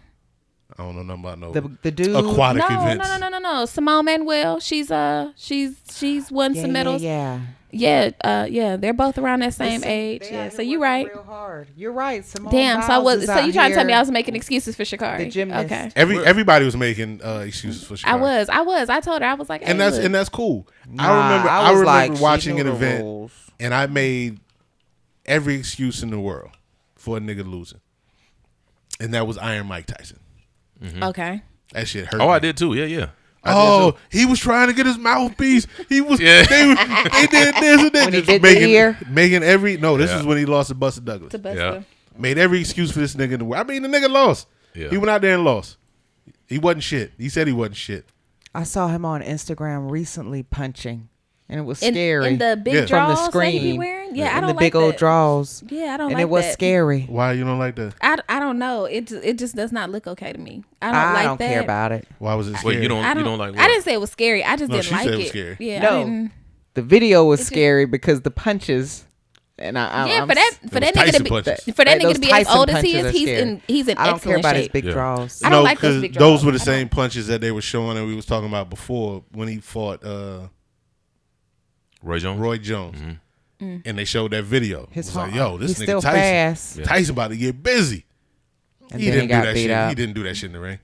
I don't know nothing about no The dude. aquatic events. No. Simone Manuel. She's won some medals. Yeah. Yeah. They're both around that same age. Yeah. So you're right. Real hard. You're right. Simone Damn. Biles is So out you trying to tell me here, I was making excuses for Sha'Carri? the gymnast. Okay. Everybody was making excuses for Sha'Carri. I was. I told her I was like, hey, and that's cool. Nah, I remember like, she watching knew an the event, rules. and I made every excuse in the world for a nigga losing, and that was Iron Mike Tyson. Okay. That shit hurt. Oh, me. I did too. Yeah. He was trying to get his mouthpiece. He was. Yeah. They did this and that. When he Just did the ear? making every. No, this Yeah. is when he lost to Buster Douglas. To Buster. Yeah. Made every excuse for this nigga in the world. I mean, the nigga lost. Yeah. He went out there and lost. He wasn't shit. He said he wasn't shit. I saw him on Instagram recently punching, and it was In scary. the big Yeah. draws From the that he be screen. wearing? Yeah, I in don't the like big old that. draws. Yeah, I don't And like it was that. scary. Why you don't like that? I don't know. It just does not look okay to me. I don't like I don't that. care about it. Why was it scary? Wait, you don't I like what? I didn't say it was scary. I just No, didn't she like said it. it was scary. Yeah, No. I didn't. The video was It's just- scary because the punches. And Yeah, I'm for that was nigga to Tyson be punches. for that Those nigga to be as Tyson old as he punches is, are scary. he's in I don't care excellent about his shape. big Yeah. draws. I don't like those 'cause big those draws. were the I don't. same punches that they were showing and we was talking about before when he fought Roy Jones. Roy Jones. Mm. And they showed that video. His It was like, heart- yo, this he's nigga still Tyson. fast. Yeah. Tyson about to get busy. And He then didn't he do got that beat shit. up. He didn't do that shit in the ring.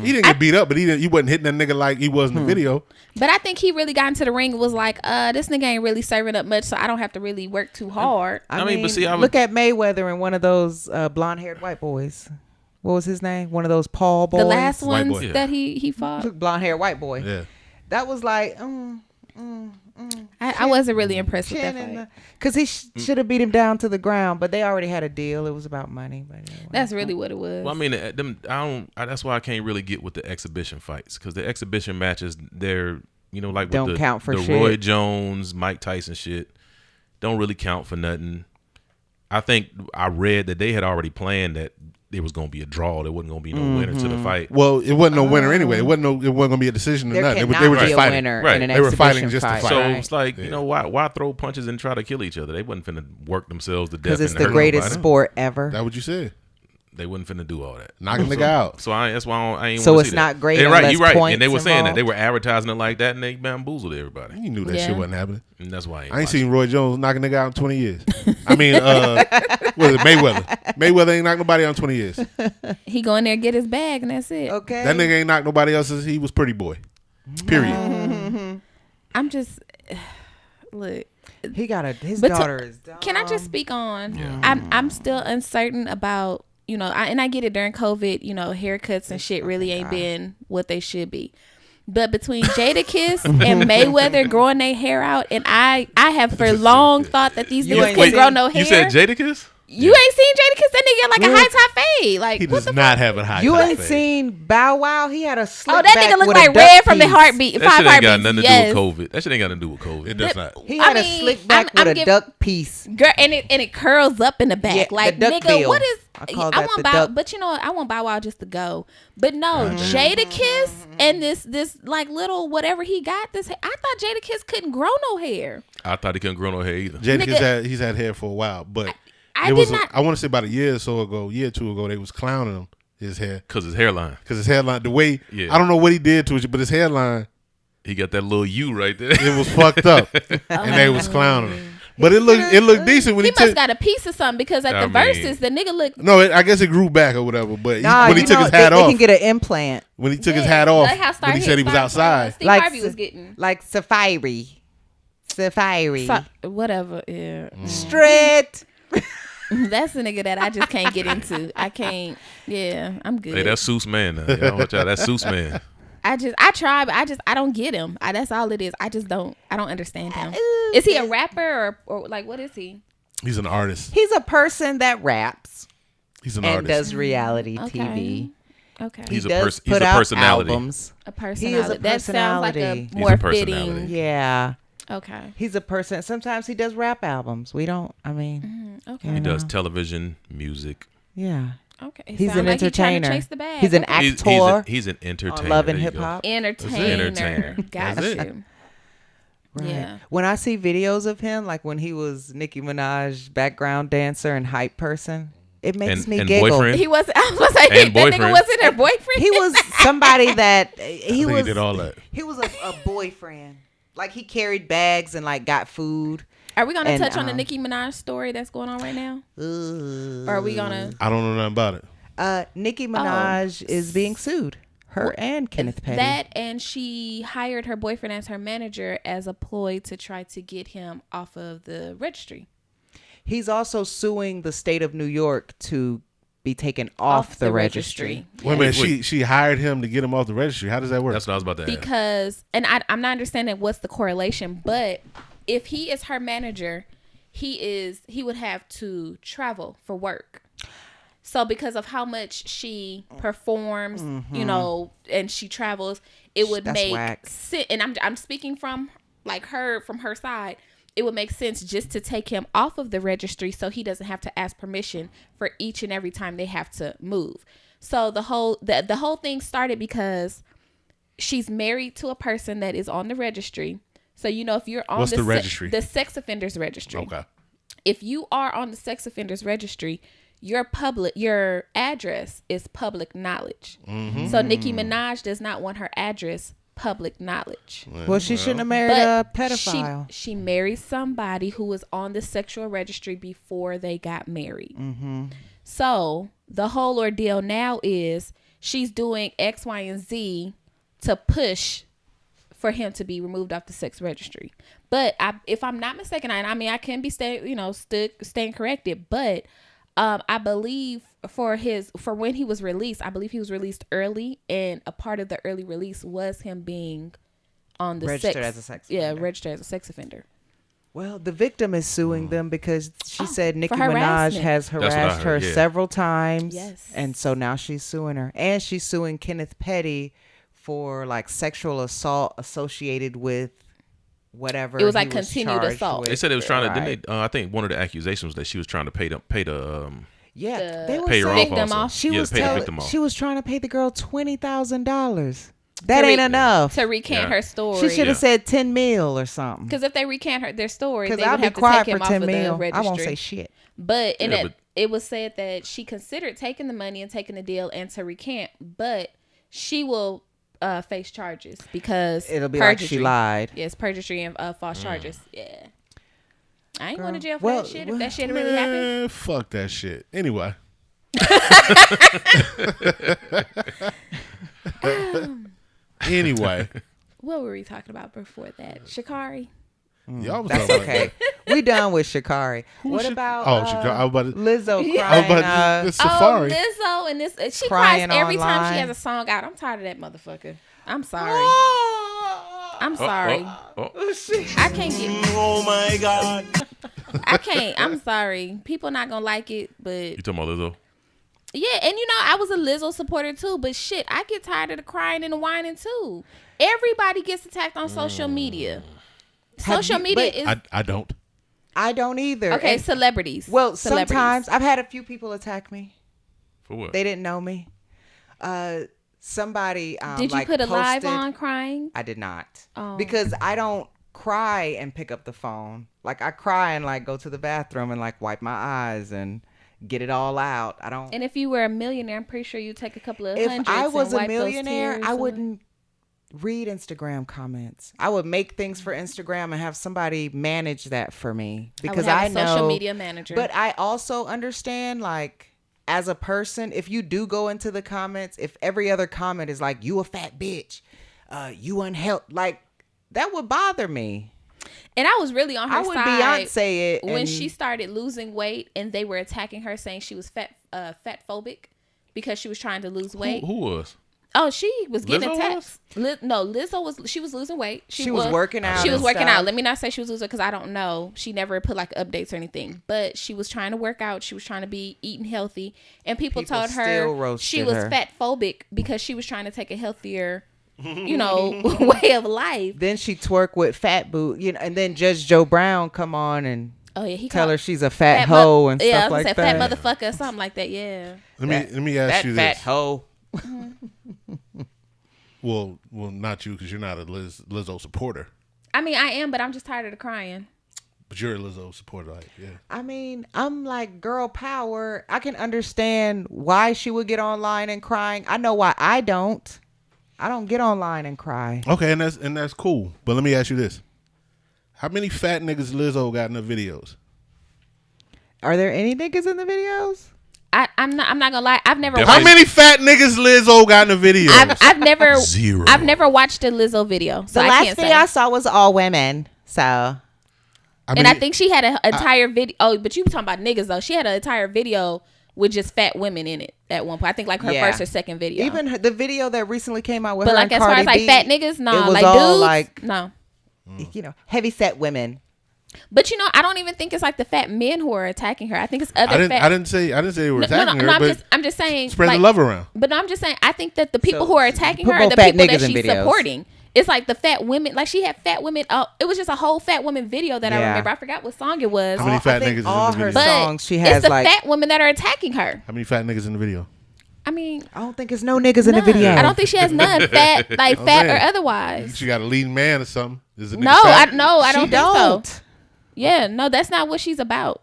He didn't get beat up, but he wasn't hitting that nigga like he was in the video. But I think he really got into the ring and was like, this nigga ain't really serving up much, so I don't have to really work too hard. I mean, but see, I would- look at Mayweather and one of those blonde-haired white boys. What was his name? One of those Paul boys. The last White ones boy. that he fought. blonde-haired white boy. Yeah. That was like, I wasn't really impressed with that fight. because he should have beat him down to the ground, but they already had a deal. It was about money. But anyway. That's really what it was. Well, I mean, that's why I can't really get with the exhibition fights because the exhibition matches, they're like with Don't count for the shit. Roy Jones, Mike Tyson shit, don't really count for nothing. I think I read that they had already planned that it was going to be a draw. There wasn't going to be no winner to the fight. Well, it wasn't no winner anyway. It wasn't going to be a decision or there nothing. cannot They were be just a fighting. winner Right. in an They were exhibition fighting just to fight. fight. So right? it's like, Yeah. why throw punches and try to kill each other? They wasn't finna work themselves to death. Because it's and the hurt greatest nobody. sport ever. That what you said. They wasn't finna do all that. Knock a nigga out. So that's why I ain't So wanna it's see not that. great They're right. unless You're right. points And they were saying that. involved. They were advertising it like that and they bamboozled everybody. You knew that Yeah. shit wasn't happening. And that's why I ain't seen Roy Jones knock a nigga out in 20 years. I mean, what is it, Mayweather? Mayweather ain't knocked nobody out in 20 years. He go in there, get his bag, and that's it. Okay. That nigga ain't knocked nobody else since he was Pretty Boy. Period. I'm just look. He got his But to- daughter is dumb. Can I just speak on? Yeah. I'm still uncertain about and I get it during COVID. Haircuts and shit really ain't been what they should be. But between Jadakiss and Mayweather growing their hair out, and I have for long thought that these You niggas ain't couldn't grow seen- no hair. You said Jadakiss? You ain't seen Jadakiss? That nigga got like a high top fade. Like He what does the not have a high You top ain't fade. seen Bow Wow? He had a slick Oh, that back nigga look with a like duck Red from the piece. Heartbeat. That Five shit ain't got Heartbeats. nothing to Yes. do with COVID. That shit ain't got nothing to do with COVID. It does not. He had I a mean, slick back I'm with a giving- duck piece. Girl, and it curls up in the back. Yeah, like the duck nigga, bill. what is I call I that want the Bow, duck- but I want Bow Wow just to go. But no, Jadakiss and this like little whatever he got this. I thought Jadakiss couldn't grow no hair. I thought he couldn't grow no hair either. Jadakiss he's had hair for a while, but I it did was not. I want to say about a year or two ago, they was clowning him his hair Because his hairline. because his hairline, the way Yeah. I don't know what he did to it, but his hairline He got that little U right there. it was fucked up, and they was clowning him. But it looked decent when He he must took. got a piece of something because at I the mean- verses the nigga looked. No, I guess it grew back or whatever. But Nah, when he you took know, his hat they off, can get an implant when he took his hat off, Like how Star when he said he was outside. Steve Like Harvey was getting. like Safari. Whatever. Yeah. Straight. That's a nigga that I just can't get into. I can't. Yeah, I'm good. Hey, that's Seuss man now. Y'all watch out. That's Seuss man. I try, but I don't get him. That's all it is. I don't understand him. Is he a rapper or like what is he? He's an artist. He's a person that raps He's an and artist. does reality Okay. TV. Okay. He's He a does person. He's put a out personality. albums. A personality. That sounds like a personality. He's more a personality. fitting. Yeah. Okay. He's a person. Sometimes he does rap albums. We don't. I mean, Okay. He does television, music. yeah. Okay. He's Sound an like he trying to entertainer. chase the bag. He's an Okay. actor. He's an entertainer. on Love and There you Hip go. Hop. Entertainer. Entertainer. Got That's it. you. Right. Yeah. When I see videos of him, like when he was Nicki Minaj background dancer and hype person, it makes me and giggle. boyfriend. He was. I was gonna say And that nigga boyfriend. wasn't her boyfriend. He was somebody that I he think was. he did all that. He was a boyfriend. Like he carried bags and like got food. Are we gonna And, touch on the Nicki Minaj story that's going on right now? Or are we gonna? I don't know nothing about it. Nicki Minaj is being sued. Her and Kenneth Petty. That, and she hired her boyfriend as her manager as a ploy to try to get him off of the registry. He's also suing the state of New York to be taken off the registry. Wait a minute, she hired him to get him off the registry. How does that work? That's what I was about to ask. Because, and I'm not understanding what's the correlation, but if he is her manager, he would have to travel for work. So because of how much she performs, you know, and she travels, it would make sense. And I'm speaking from from her side. It would make sense just to take him off of the registry so he doesn't have to ask permission for each and every time they have to move. So the whole thing started because she's married to a person that is on the registry. So, you know, if you're on the registry? The sex offenders registry. Okay. If you are on the sex offenders registry, your address is public knowledge. Mm-hmm. So Nicki Minaj does not want her address public knowledge. Well, she shouldn't have married a pedophile. She married somebody who was on the sexual registry before they got married. Mm-hmm. So the whole ordeal now is she's doing X, Y, and Z to push for him to be removed off the sex registry. But if I'm not mistaken, I mean I can be staying corrected, but I believe for when he was released, I believe he was released early, and a part of the early release was him being on the registered as a sex offender. Yeah, registered as a sex offender. Well, the victim is suing them because she said Nicki for Minaj harassment. has harassed her several times. Yes. And so now she's suing her. And she's suing Kenneth Petty for like sexual assault associated with whatever. It was like he was continued charged assault. with. They said it was trying to. Right. Didn't they? I think one of the accusations was that she was trying to pay the Yeah, they were pay her saying off. Victim Also. off. she yeah, was pay the victim off. she was trying to pay the girl $20,000. That ain't enough. to recant her story. She should have said 10 mil or something. Because if they recant their story, they Because would I'll be have to quiet take him for off 10 of the mil. registry. I won't say shit. But but it was said that she considered taking the money and taking the deal and to recant, but she will face charges because It'll be perjury. like she lied. Yes, perjury and false charges. Yeah. I ain't going to jail for Well, that shit if that shit really happened. Man, fuck that shit. Anyway. Anyway. What were we talking about before that? Sha'Carri? Y'all was That's talking okay. We done with Sha'Carri. What Sha- about Oh, Sha'Carri. I was about to, Lizzo crying? I was about to, this Safari. Oh, Lizzo and this. She Crying cries every time online. she has a song out. I'm tired of that motherfucker. I'm sorry. I'm sorry. I can't get. Oh my God. I can't. I'm sorry. People not gonna like it, but You talking about Lizzo? yeah. And you know, I was a Lizzo supporter too. But shit, I get tired of the crying and the whining too. Everybody gets attacked on social media. Social media is I don't. I don't either. okay. And- Celebrities. well, Celebrities. sometimes I've had a few people attack me. For what? They didn't know me. Somebody Did you like put a live posted- on crying? I did not. Oh. Because I don't cry and pick up the phone. Like I cry and like go to the bathroom and like wipe my eyes and get it all out. I don't. And if you were a millionaire, I'm pretty sure you'd take a couple of If hundreds. I was and a wipe those millionaire, tears I away. wouldn't read Instagram comments. I would make things for Instagram and have somebody manage that for me because I I would have a know social media manager. But I also understand like as a person, if you do go into the comments, if every other comment is like you a fat bitch, you unhealthy, like that would bother me. And I was really on her I would side Beyonce it when and- she started losing weight and they were attacking her saying she was fat phobic because she was trying to lose weight. Who was? Oh, she was getting Lizzo attacks. No, Lizzo was. She was losing weight. She was working out She was and working stuff. out. Let me not say she was losing because I don't know. She never put like updates or anything. But she was trying to work out. She was trying to be eating healthy, and people told still her roasted she was her. fat phobic because she was trying to take a healthier, way of life. Then she twerk with Fat Boo, and then Judge Joe Brown come on and Oh yeah, he tell called- her she's a fat hoe and yeah, stuff like fat that. motherfucker, or something like that. Yeah. Let me ask that you fat this. hoe. Well, not you because you're not a Lizzo supporter. I mean, I am, but I'm just tired of the crying. But you're a Lizzo supporter, like, yeah. I mean, I'm like, girl power. I can understand why she would get online and crying. I know why I don't. I don't get online and cry. Okay, and that's cool. But let me ask you this: how many fat niggas Lizzo got in the videos? Are there any niggas in the videos? I'm not gonna lie. I've never. Definitely. How many fat niggas Lizzo got in the videos? I've never. Zero. I've never watched a Lizzo video, so The I last can't video say. I saw was all women. So. I think she had an entire video. Oh, but you talking about niggas though? She had an entire video with just fat women in it at one point. I think like her first or second video. Even the video that recently came out with but her like and as far Cardi as like B, fat niggas, no. it was Like all dudes, like, no. you know, heavy set women. But you know, I don't even think it's like the fat men who are attacking her. I think it's other fat. I didn't say they were attacking her. But I'm just saying. spread like, the love around. But no, I'm just saying. I think that the people So, who are attacking put her are both the fat people that niggas in she's videos. supporting. It's like the fat women. Like she had fat women. It was just a whole fat woman video that I Yeah. remember. I forgot what song it was. How many fat I think niggas is all in the her video? But songs she has it's the like. fat women that are attacking her. How many fat niggas in the video? I mean, I don't think it's no niggas in the none. video. I don't think she has none fat, like I'm fat or saying. otherwise. She got a leading man or something. Is a nigga No, fat? I don't She think so. don't. Yeah, no, that's not what she's about.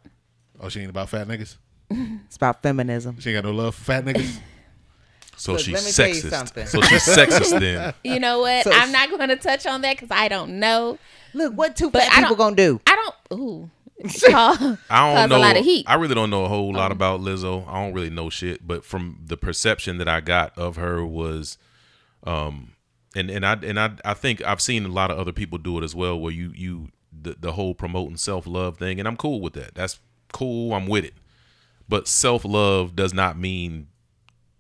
Oh, she ain't about fat niggas. It's about feminism. She ain't got no love for fat niggas. So Look, she's let me tell you sexist. something. So she's sexist then. You know what? So- I'm not going to touch on that because I don't know. Look, what two But fat I people don't- gonna do? I don't. Ooh, I don't cause know. a lot of heat. I really don't know a whole lot about Lizzo. I don't really know shit. But from the perception that I got of her was, and I think I've seen a lot of other people do it as well, where the whole promoting self-love thing, and I'm cool with that. That's cool. I'm with it. But self-love does not mean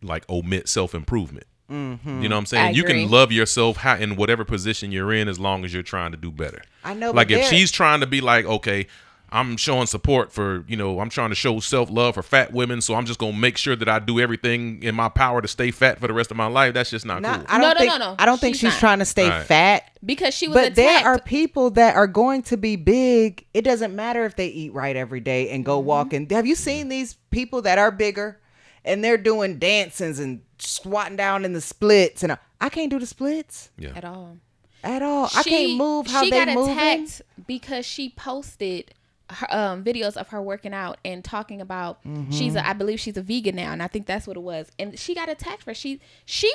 like omit self-improvement. Mm-hmm. You know what I'm saying? I You agree. can love yourself in whatever position you're in as long as you're trying to do better. I know, Like but if there- she's trying to be like, okay, I'm showing support for, I'm trying to show self-love for fat women, so I'm just going to make sure that I do everything in my power to stay fat for the rest of my life. That's just not cool. I don't No, think, no. I don't think She's she's not. trying to stay Right. fat. because she was But there attacked. are people that are going to be big. It doesn't matter if they eat right every day and go walking. Have you seen these people that are bigger and they're doing dancings and squatting down in the splits? And I can't do the splits Yeah. at all. at all. I can't move how she they got moving. attacked because she posted her, videos of her working out and talking about I believe she's a vegan now, and I think that's what it was. And she got attacked for she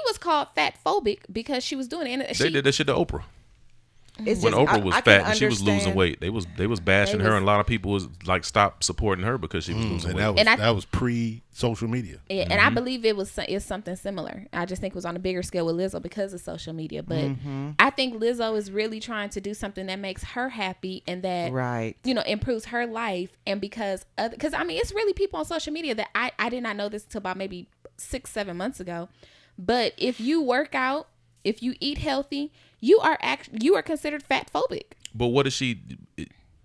was called fat phobic because she was doing it. And They did that shit to Oprah. It's When just- Oprah was I can fat and she was losing understand. weight, they was bashing They her, was- and a lot of people was like, stop supporting her because she was losing And weight. that was pre-social media. Yeah, and I believe it's something similar. I just think it was on a bigger scale with Lizzo because of social media. But I think Lizzo is really trying to do something that makes her happy and that Right. improves her life. And because I mean, it's really people on social media that I did not know this until about maybe 6-7 months ago. But if you work out, if you eat healthy, you are considered fat phobic. But what is she?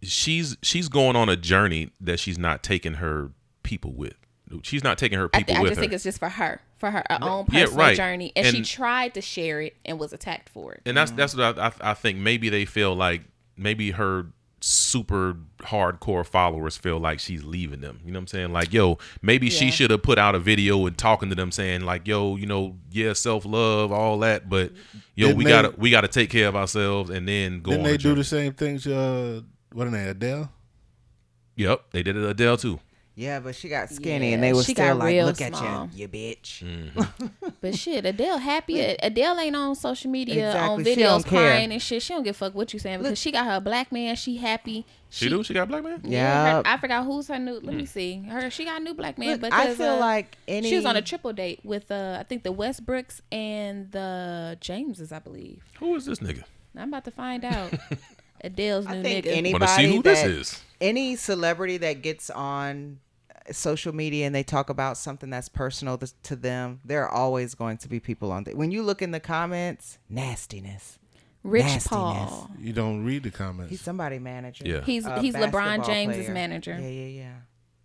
She's going on a journey that she's not taking her people with. She's not taking her people I with just her. think it's just for her own Yeah, personal right. journey, and she And- tried to share it and was attacked for it. And that's what I think. Maybe they feel like maybe her super hardcore followers feel like she's leaving them. You know what I'm saying? Like, yo, maybe she Yeah. should have put out a video and talking to them saying like, yo, yeah, self-love, all that, but yo, Didn't we gotta take care of ourselves and then go Didn't on they a do journey. the same things? What are they, Adele? Yep, they did it Adele too. Yeah, but she got skinny Yeah, and they were she still got like, real look small. at you bitch. But shit, Adele happy. Adele ain't on social media on Exactly. She videos don't care. crying and shit. She don't give a fuck what you saying because she got her black man. She happy. She do? She got a black man? Yeah. I forgot who's her new. Let me see. She got a new black man. Look, But I feel like she was on a triple date with I think the Westbrooks and the Jameses, I believe. Who is this nigga? I'm about to find out. Adele's new I think nigga. anybody Wanna see who this that- is. Any celebrity that gets on social media and they talk about something that's personal to them, there are always going to be people on there. When you look in the comments, nastiness. Rich nastiness. Paul. You don't read the comments. He's somebody manager. Yeah. He's Basketball LeBron James's player. manager. Yeah.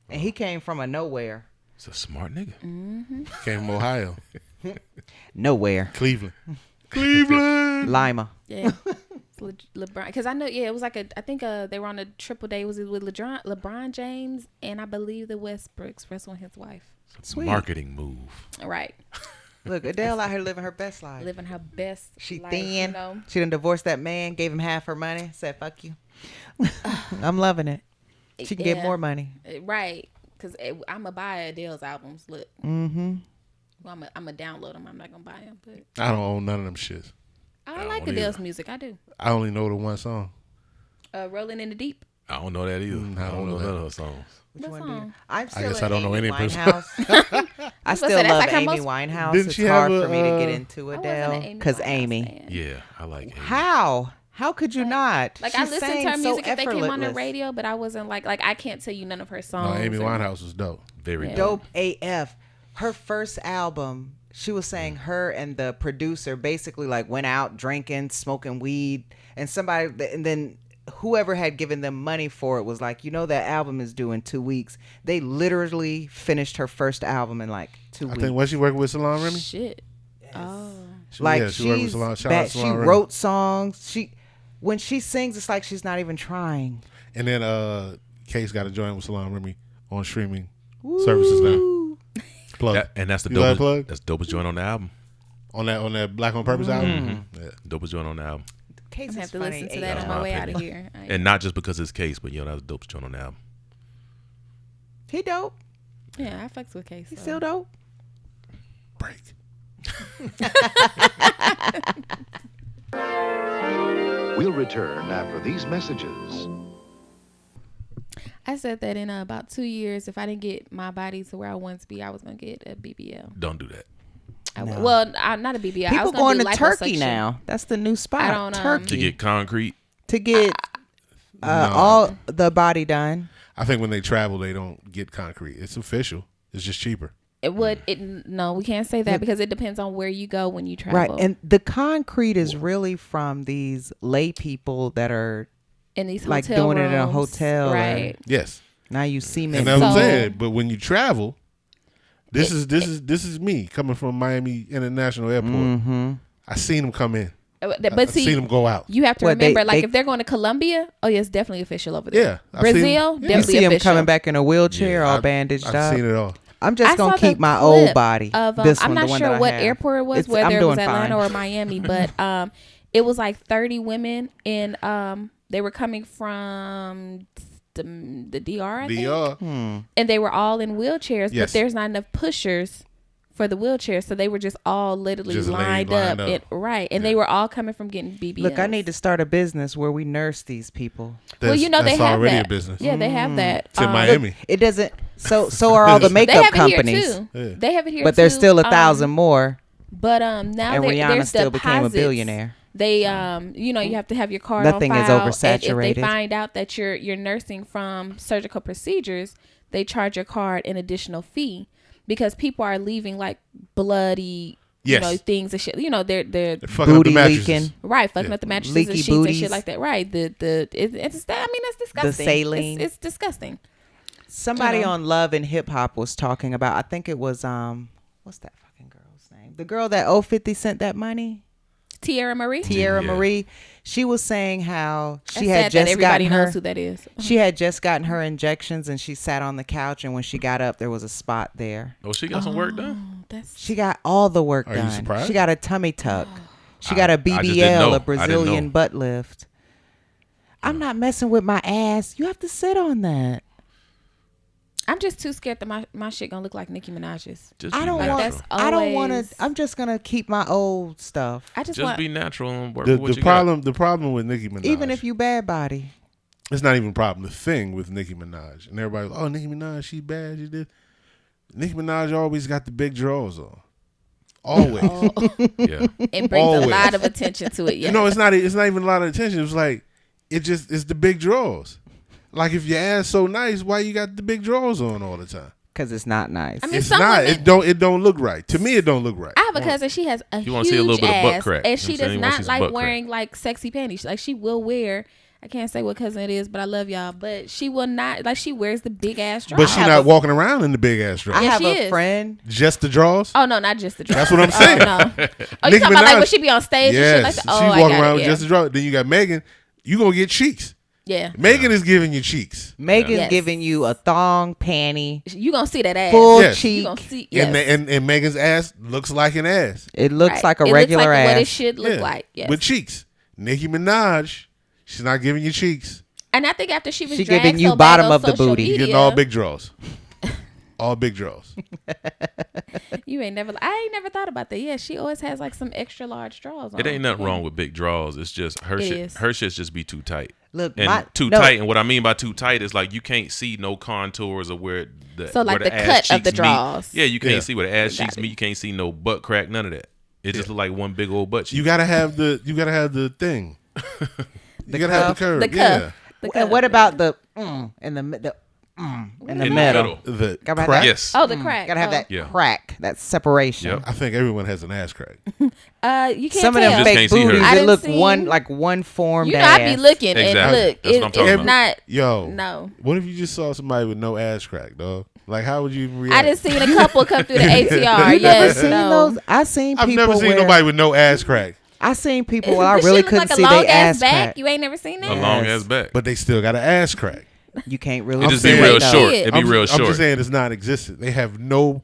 And he came from a nowhere. He's a smart nigga. Came from Ohio, Nowhere. Cleveland. Lima. Yeah. LeBron, because I know, it was like I think they were on a triple date. Was it with LeBron James and I believe the Westbrooks wrestling his wife. Sweet. Marketing move. Right, Look, Adele out here living her best life. living her best. She life, thin. You know? She done divorced that man, gave him half her money, said, fuck you. I'm loving it. She can get Yeah. more money. Right. Because I'm going to buy Adele's albums. Look. Mm-hmm. Well, I'm going to download them. I'm not going to buy them. But I don't own none of them shits. I like don't Adele's either. music. I do. I only know the one song. Rolling in the Deep. I don't know that either. I don't know none that. of her songs. Which What one do you? song? I'm still guess an I don't know Amy any person. Winehouse. I was still gonna say, that's love like her Amy most- Winehouse. Didn't It's she hard have for me to a, get into I wasn't an Adele Amy because Winehouse Amy. fan. Yeah, I like Amy. How could you not? Like She I listened to sang her so music if they came on the effortless. radio, but I wasn't like I can't tell you none of her no, songs. Amy and- Winehouse was dope. Very Yeah. dope. Dope AF. Her first album, she was saying her and the producer basically like went out drinking, smoking weed, and then whoever had given them money for it was like, that album is due in 2 weeks. They literally finished her first album in like 2 I weeks. think was she working with Salon Remy? Shit. Oh. Like yeah, she worked with she's Salon. Shout out bad. Salon She Remy. wrote songs. When she sings, it's like she's not even trying. And then Case got to join with Salon Remy on streaming services now. Woo. Plug. That's the You like dopest. plug? That's the dopest joint on the album. on that Black on Purpose album. Yeah. Dopest joint on the album. Case I'm gonna is have to funny. listen to that That's on my my way out of opinion. here. And not just because it's Case, but that's the dopest joint on the album. He dope. Yeah, I fucks with Case. He's so. still dope. Break. We'll return after these messages. I said that in about 2 years, if I didn't get my body to where I wanted to be, I was gonna get a BBL. Don't do that. No. Well, not a BBL. I People was gonna going do to Turkey liposuction. now. That's the new spot. I don't, Turkey. To get concrete. To get all the body done. I think when they travel, they don't get concrete. It's official. It's just cheaper. It would. No, we can't say that because it depends on where you go when you travel. Right. And the concrete is really from these lay people that are in these like hotel doing it in a rooms, hotel, right? Yes. now you see men. And that's what I'm So- saying. But when you travel, this is me coming from Miami International Airport. Mm-hmm. I seen them come in. But I see, seen them go out. you have to Well, remember, they- if they're going to Colombia, oh yeah, it's definitely official over there. Yeah, I've seen- Brazil, yeah. You definitely see him official. coming back in a wheelchair, all I've- bandaged I've up. seen it all. I'm just I gonna saw the keep my clip old body. Of, this I'm one, not the one sure that I what have. airport it was, I'm whether it doing was Atlanta fine. or Miami, but it was like 30 women, and they were coming from the DR, I think. DR. And they were all in wheelchairs, Yes. but there's not enough pushers for the wheelchairs, so they were just all literally Just lined lined up. up. Right, and they were all coming from getting BBLs. Look, I need to start a business where we nurse these people. Well, That's, you know they that's have already that. a business. Yeah, they have that. It's in Miami. It doesn't. So are all the They makeup have companies. it here too. Yeah. They have it here, But there's too. still 1,000 more, But now and there- Rihanna there's still became a deposits. billionaire. They you have to have your card Nothing on is file. And oversaturated. if they find out that you're nursing from surgical procedures, they charge your card an additional fee because people are leaving like bloody Yes. things and shit. They're They're fucking Booty up the mattresses. leaking. right fucking Yeah. up the mattresses Leaky and sheets and booties. shit like that. Right. It's disgusting. saline. It's disgusting. Somebody You know. on Love and Hip Hop was talking about. I think it was what's that fucking girl's name? The girl that 50 sent that money. Tierra Marie. Tierra Yeah. Marie. She was saying how she That's had sad that just everybody gotten her. knows who that is. She had just gotten her injections and she sat on the couch, and when she got up, there was a spot there. Oh, she got some work done. That's She got all the work Are you done. surprised? She got a tummy tuck. She got a just didn't BBL, know. a Brazilian I didn't know. butt lift. I'm not messing with my ass. You have to sit on that. I'm just too scared that my shit gonna look like Nicki Minaj's. Just I be don't natural. want. That's I don't want to. always- I'm just gonna keep my old stuff. I just Just want. be natural and work The, with what the you problem with Nicki Minaj, Even if you bad body. it's not even a problem. The thing with Nicki Minaj, and everybody, oh, Nicki Minaj, she bad, she did. Nicki Minaj always got the big drawers on. Always. got. Yeah. It brings Always. a lot of attention to it. Yeah. You know, it's not even a lot of attention. It's like it's the big drawers. Like if your ass so nice, why you got the big drawers on all the time? Because it's not nice. I mean, It's some not. women- It don't look right. To me, it don't look right. I have a cousin. She has a You huge wanna see a little bit of butt ass, crack. and You she know what I'm saying? does You wanna see not some like butt crack. wearing like sexy panties. Like she will wear. I can't say what cousin it is, but I love y'all. But she will not like. She wears the big ass drawers. But she not walking around in the big ass I drawers. Yeah, have she a is. friend. Just the drawers. Oh no, not just the drawers. That's what I'm saying. Oh, no. Oh, you Nicki talking about like Minaj- when she be on stage Yes, and shit like that? Oh, she's I walking got around it, with yeah. just the drawers. Then you got Megan. You gonna get cheeks. Yeah. Megan is giving you cheeks. Megan's Yes. giving you a thong, panty, You gonna see that ass. full Yes. You cheek. gonna see. Yes. And Megan's ass looks like an ass. It looks Right. like a It regular looks like ass. what it should look Yeah, like. Yes. with cheeks. Nicki Minaj, she's not giving you cheeks. And I think after she was She dragged giving you so bad bottom on of the social booty. You media, getting all big draws. All big draws. I ain't never thought about that. Yeah, she always has like some extra large draws on. It ain't nothing wrong with big draws. It's just her shit. is. Her shits just be too tight. Look, And tight. And what I mean by too tight is like you can't see no contours of where the So, like, where the ass cut of the cheeks draws. meet. Yeah, you can't Yeah. see where the ass Got cheeks it. meet. You can't see no butt crack. None of that. It just look like one big old butt cheek. You gotta have the thing. You gotta have the curve. The cuff. Yeah. The And cuff. what about the in the In the middle? middle. The Gotta have crack. that. Yes. Oh, the crack. Gotta have Oh. that Yeah. crack, that separation. Yep. I think everyone has an ass crack. You can't Some of tell. them just fake can't see her. booties, I it done look seen- one formed You know, I be ass. looking Exactly. and look. That's what I'm talking It's about. not. Yo, No. What if you just saw somebody with no ass crack, dog? Like, how would you even react? I done seen a couple come through the ATR. You never Yes, seen no. those? I seen I've people never seen where- nobody with no ass crack, I seen people where I This really shit look couldn't like see a long their ass ass back. crack. You ain't never seen that. A long ass back. but they still got an ass crack. You can't really. It just see be it, real though. short. Shit. It be real I'm short. just saying it's non-existent. They have no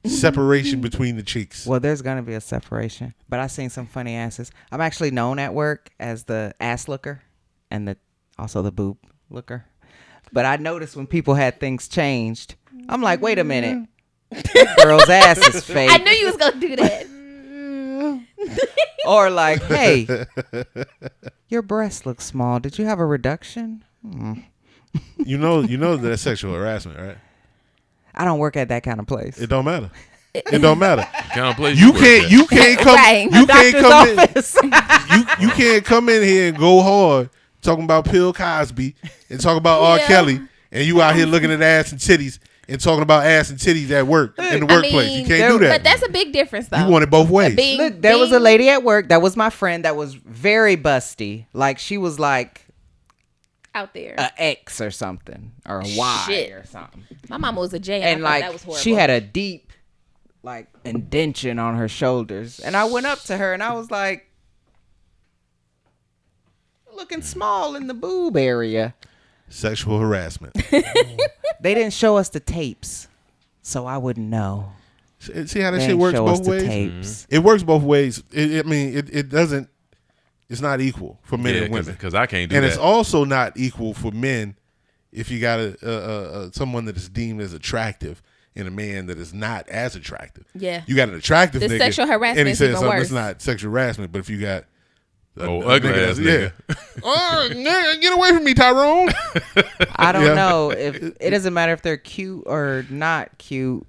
separation between the cheeks. Well, there's gonna be a separation, but I seen some funny asses. I'm actually known at work as the ass looker and also the boob looker. But I noticed when people had things changed, I'm like, wait a minute, that girl's ass is fake. I knew you was gonna do that. Or like, hey, your breast looks small. Did you have a reduction? You know that's sexual harassment, right? I don't work at that kind of place. It don't matter. It don't matter. Kind of place You work at. can't come. Right. You can't Doctor's come in. office. You can't come in here and go hard talking about Bill Cosby and talk about R. Yeah. Kelly, and you out here looking at ass and titties and talking about ass and titties at work in the workplace. You can't do that. But that's a big difference, though. You want it both ways. Look, there was a lady at work that was my friend that was very busty. Like she was like out there. a X or something or a Y Shit. or something. My mama was a J, And I thought like that was horrible. she had a deep like indention on her shoulders. And I went up to her and I was like, looking small in the boob area. Sexual harassment. They didn't show us the tapes, so I wouldn't know. See how that They shit didn't works show us both the ways? tapes. It works both ways. It doesn't. It's not equal for men and women. Because I can't do And that. it's also not equal for men if you got someone that is deemed as attractive and a man that is not as attractive. Yeah. You got an attractive The nigga, sexual harassment and he is says even something worse. that's not sexual harassment, but if you got ugly ass nigga. Oh, nigga, get away from me, Tyrone. I don't Yeah. know if it doesn't matter if they're cute or not cute.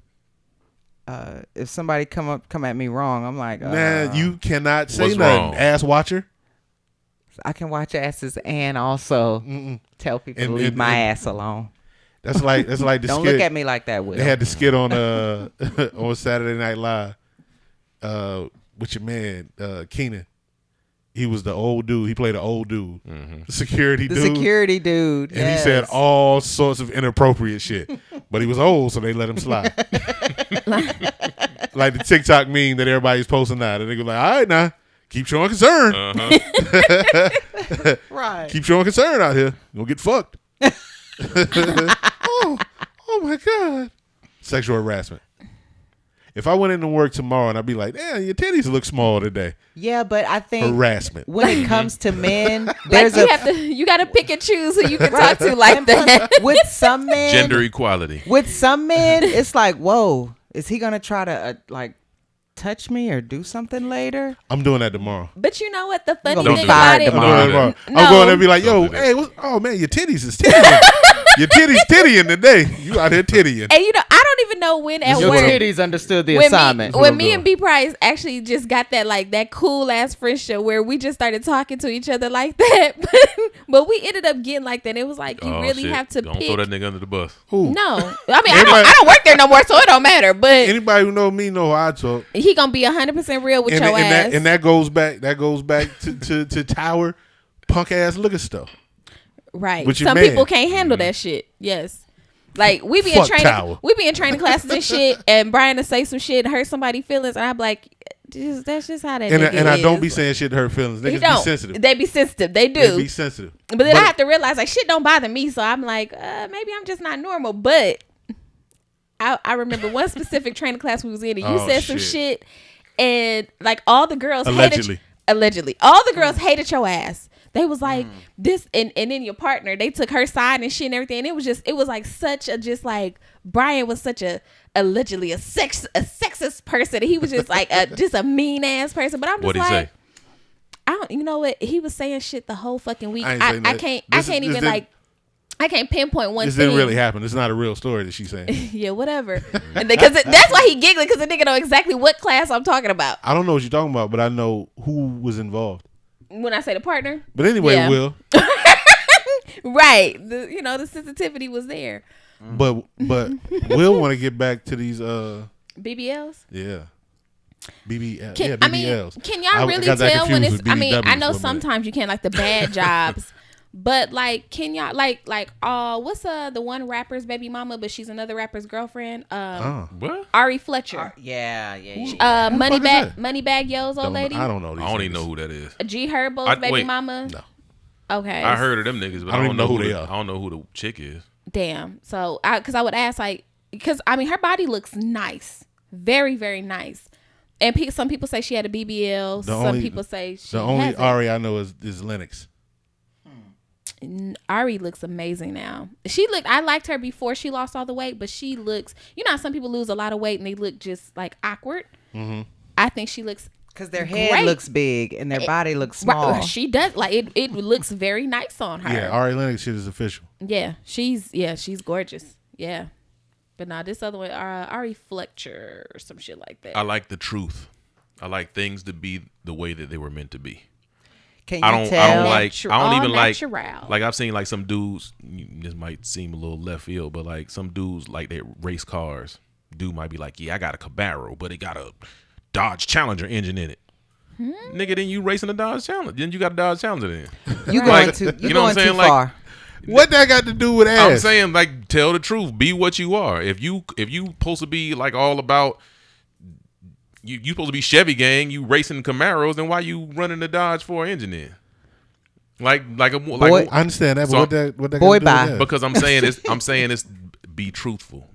If somebody come at me wrong, I'm like, Man, you cannot say What's nothing. wrong? Ass watcher. I can watch asses and also tell people to And- leave and- my and- ass alone. That's like the Don't skit. look at me like that, Will. They had the skit on on Saturday Night Live with your man Keenan. He was the old dude. He played an old dude, security the dude. security dude. And he said all sorts of inappropriate shit. But he was old, so they let him slide. Like the TikTok meme that everybody's posting now. And they go like, all right now, keep showing concern. right. Keep showing concern out here. You'll get fucked. oh my God. Sexual harassment. If I went into work tomorrow and I'd be like, damn, your titties look small today. Yeah, but I think Harassment. when it comes to men, like there's you got to pick and choose who you can talk to like that. with some men, Gender equality. with some men, it's like, whoa, is he gonna try to like touch me or do something later? I'm doing that tomorrow. But you know what? The funny gonna be thing fired about it, I'm tomorrow. doing that tomorrow. No. I'm going there and be like, Don't yo, do that. hey, oh man, your titties is tittying. Your titties tittying today. You out here tittying. and you know, I don't even know when at Your work. titties understood the when assignment. Me, when me and B Price actually just got that cool ass friendship where we just started talking to each other like that, but we ended up getting like that. It was like you Oh, really shit. have to Don't pick. throw that nigga under the bus. Who? No, I mean I Everybody- don't work there no more, so it don't matter. But Anybody who know me know how I talk. he gonna be 100% real with And, your and ass. that goes back to Tower punk ass looking stuff. Right. with your Some man. people can't handle that shit. Yes. Like we be Fuck Tower. in training classes and shit, and Brian to say some shit and hurt somebody's feelings, and I'm like, that's just how that. And nigga I don't is. be saying shit to hurt feelings. He Niggas don't. be sensitive. They be sensitive. They do. They be sensitive. But then I have to realize like shit don't bother me, so I'm like, maybe I'm just not normal. But I remember one specific training class we was in, and you Oh, said some shit. shit, and like all the girls Allegedly. allegedly all the girls hated your ass. They was like this, and then your partner, they took her side and shit and everything. And it was like such a, just like Brian was such a allegedly a sexist person. He was just like just a mean ass person. But I'm just What'd he like, say? I don't, you know what? He was saying shit the whole fucking week. I can't even like. I can't pinpoint one This thing. didn't really happen. It's not a real story that she's saying. Yeah, whatever. Because that's why he giggling, because the nigga know exactly what class I'm talking about. I don't know what you're talking about, but I know who was involved. When I say the partner. But anyway, Yeah. Will. Right. The sensitivity was there. But Will want to get back to these BBLs? yeah. BBL. Can, Yeah, I mean, BBLs. can y'all really got that tell when confused it's, with I mean, I BBWs know for a minute. sometimes you can't, like the bad jobs, but like, can y'all, like, what's the one rapper's baby mama, but she's another rapper's girlfriend? What? Ari Fletcher. Yeah. Moneybag Yo's old lady. I don't know these I don't even niggas. know who that is. G Herbo's baby wait. mama. No. Okay. I heard of them niggas, but I I don't know who they are. I don't know who the chick is. Damn. So, because I would ask, like, because I mean, her body looks nice, very, very nice. And some people say she had a BBL. Some people say she The only hasn't. Ari I know is Lennox. Ari looks amazing now. I liked her before she lost all the weight, but she looks, you know how some people lose a lot of weight and they look just like awkward? Mm-hmm. I think she looks because their head great. looks big and their body looks small. Right, she does, like it looks very nice on her. Yeah, Ari Lennox shit is official. Yeah, she's gorgeous. Yeah. But nah, this other one, Ari Fletcher or some shit like that. I like the truth. I like things to be the way that they were meant to be. Can you I don't tell? like. I don't even like. Natural. Like I've seen like some dudes. This might seem a little left field, but like some dudes like they race cars. Dude might be like, yeah, I got a Camaro, but it got a Dodge Challenger engine in it. Nigga, then you racing a Dodge Challenger. Then you got a Dodge Challenger then. You Like, going too, you know what I'm saying? too Like, far. What that got to do with ass? I'm saying, like, tell the truth. Be what you are. If you supposed to be like all about you supposed to be Chevy gang, you racing Camaros, then why you running the Dodge for an engine in? Like Boy, I understand that, but So- what that Boy, got to do bye. with that? because I'm saying it's be truthful.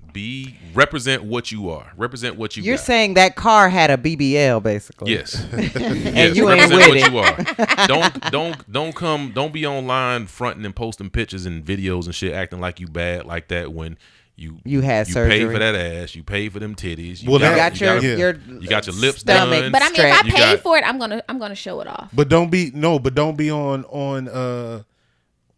Represent what you are. Represent what you You're got. saying that car had a BBL basically. Yes. And you ain't represent with what it. you are. Don't be online fronting and posting pictures and videos and shit acting like you bad like that when you had you surgery. pay for that ass, you pay for them titties, you Well, You that- got you your you got your lips stomach done. But I mean, if I stretched. You pay got- for it, I'm gonna show it off. But don't be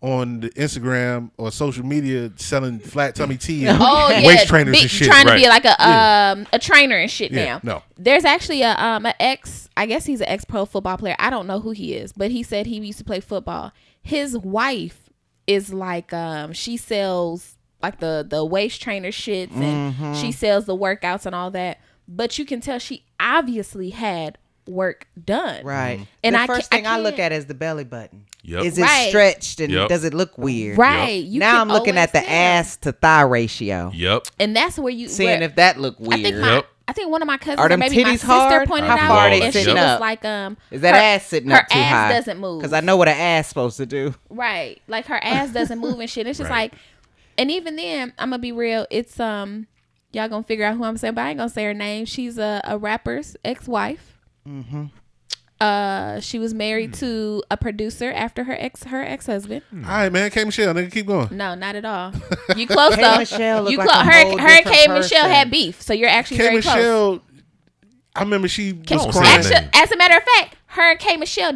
on the Instagram or social media selling flat tummy tea and Oh yeah, waist trainers and shit. trying to be Right. like a trainer and shit Yeah, now. no. There's actually a ex. I guess he's an ex pro football player. I don't know who he is, but he said he used to play football. His wife is like she sells like the waist trainer shits and she sells the workouts and all that. But you can tell she obviously had work done. Right. And the I first can't- thing I look at is the belly button. Yep. Is it Right. stretched and Yep. does it look weird? Right. You Now can I'm looking always at the tell. ass to thigh ratio. Yep. And that's where you Seeing where, if that look I think weird. I think one of my cousins, Are or them maybe my titties sister hard? pointed How out, far they and she sitting was up? like, Is that her- ass sitting her up too ass high? doesn't move. Because I know what an ass supposed to do. right, like her ass doesn't move and shit. It's just Right. like, and even then, I'm gonna be real. It's y'all gonna figure out who I'm saying, but I ain't gonna say her name. She's a rapper's ex-wife. Mm-hmm. She was married to a producer after her ex-husband. All right, man. K. Michelle, nigga, keep going. No, not at all. You close K. though. Michelle look You like close. a Her whole and K. different Michelle person. had beef, so you're actually K. very close. Michelle, I remember she was Don't say crying. that name. Actually, as a matter of fact, her and K. Michelle